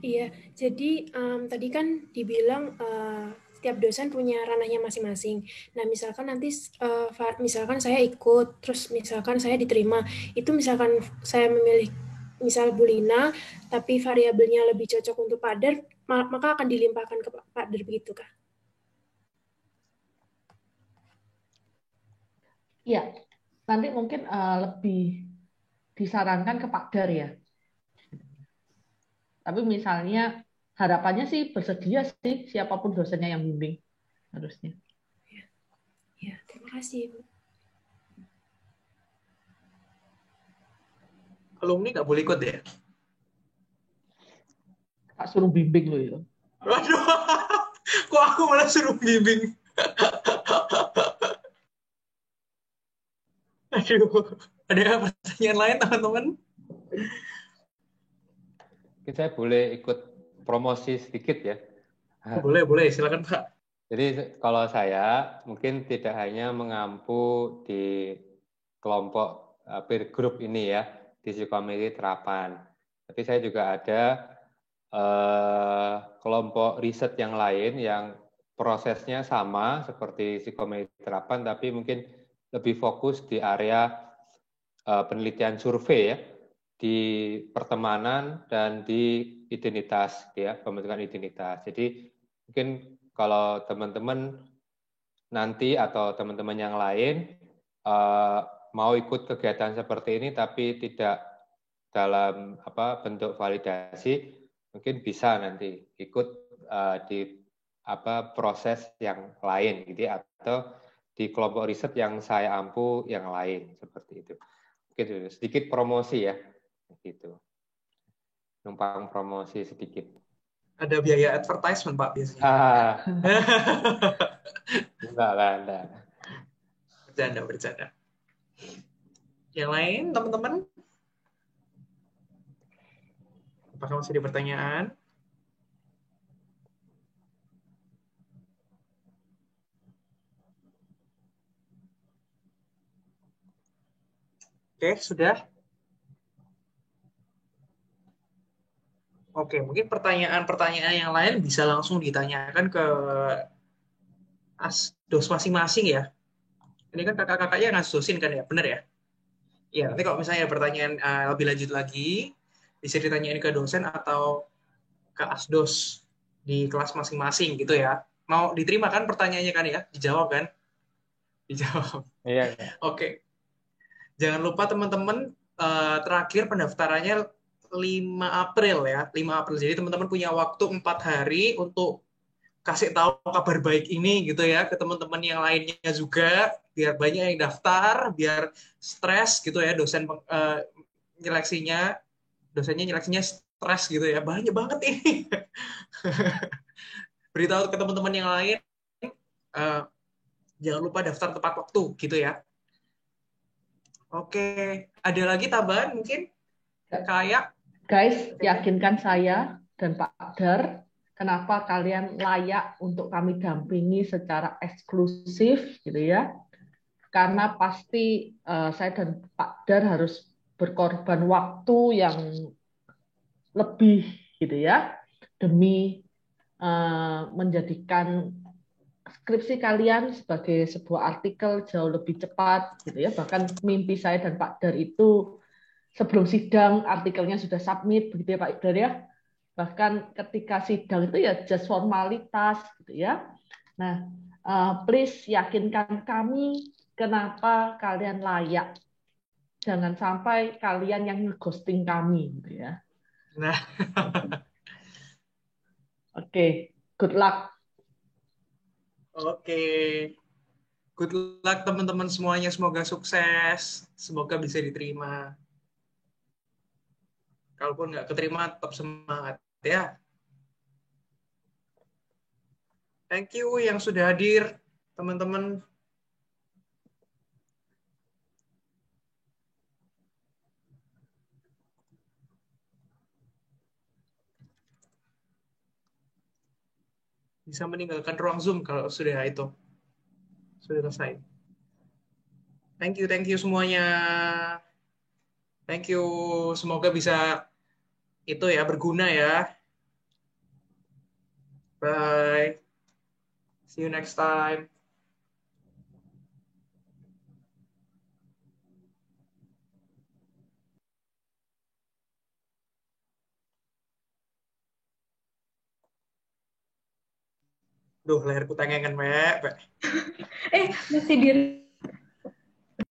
Iya, jadi tadi kan dibilang setiap dosen punya ranahnya masing-masing. Nah, misalkan nanti, misalkan saya ikut, terus misalkan saya diterima, itu misalkan saya memilih, misal Bu Lina, tapi variabelnya lebih cocok untuk Pak Dar, maka akan dilimpahkan ke Pak Dar, begitu kah? Iya, nanti mungkin lebih disarankan ke Pak Dar ya. Tapi misalnya harapannya sih bersedia sih siapapun dosennya yang bimbing harusnya. Ya, terima kasih Bu. Alumni nggak boleh ikut ya? Kak suruh bimbing loh ya. Waduh, kok aku malah suruh bimbing? Aduh, ada pertanyaan lain teman-teman? Saya boleh ikut promosi sedikit ya? Boleh, silakan Pak. Jadi kalau saya mungkin tidak hanya mengampu di kelompok peer group ini ya, di psikometri terapan. Tapi saya juga ada kelompok riset yang lain yang prosesnya sama seperti psikometri terapan, tapi mungkin lebih fokus di area penelitian survei ya, di pertemanan dan di identitas ya, pembentukan identitas. Jadi mungkin kalau teman-teman nanti atau teman-teman yang lain mau ikut kegiatan seperti ini tapi tidak dalam bentuk validasi, mungkin bisa nanti ikut di proses yang lain gitu ya, atau di kelompok riset yang saya ampu yang lain seperti itu. Mungkin sedikit promosi ya, gitu. Numpang promosi sedikit. Ada biaya advertisement Pak biasanya. Enggak lah, enggak. Bercanda. Yang lain, teman-teman? Apakah masih ada pertanyaan? Oke, sudah. Oke, mungkin pertanyaan-pertanyaan yang lain bisa langsung ditanyakan ke asdos masing-masing ya. Ini kan kakak-kakaknya ngasdosin kan ya, benar ya? Iya, nanti kalau misalnya ada pertanyaan lebih lanjut lagi, bisa ditanyain ke dosen atau ke asdos di kelas masing-masing gitu ya. Mau diterima kan pertanyaannya kan ya? Dijawab kan? Dijawab. Iya. Oke. Jangan lupa teman-teman, terakhir pendaftarannya 5 April ya. 5 April. Jadi teman-teman punya waktu 4 hari untuk kasih tahu kabar baik ini gitu ya ke teman-teman yang lainnya juga, biar banyak yang daftar, biar stres gitu ya dosennya nyeleksinya stres gitu ya, banyak banget ini. Beritahu ke teman-teman yang lain, jangan lupa daftar tepat waktu gitu ya. Oke, ada lagi tambahan mungkin kayak guys, yakinkan saya dan Pak Dar kenapa kalian layak untuk kami dampingi secara eksklusif gitu ya. Karena pasti saya dan Pak Dar harus berkorban waktu yang lebih gitu ya demi menjadikan skripsi kalian sebagai sebuah artikel jauh lebih cepat gitu ya. Bahkan mimpi saya dan Pak Dar itu sebelum sidang artikelnya sudah submit begitu ya Pak Dar ya. Bahkan ketika sidang itu ya just formalitas gitu ya. Nah, please yakinkan kami kenapa kalian layak. Jangan sampai kalian yang nge-ghosting kami gitu ya. nah. Oke, good luck. Oke. Good luck teman-teman semuanya, semoga sukses, semoga bisa diterima. Kalaupun nggak keterima, tetap semangat ya. Thank you yang sudah hadir, teman-teman. Bisa meninggalkan ruang Zoom kalau sudah selesai. Thank you semuanya. Thank you, semoga bisa itu ya berguna ya. Bye. See you next time. Duh, leherku tengengan, Mbak. Masih di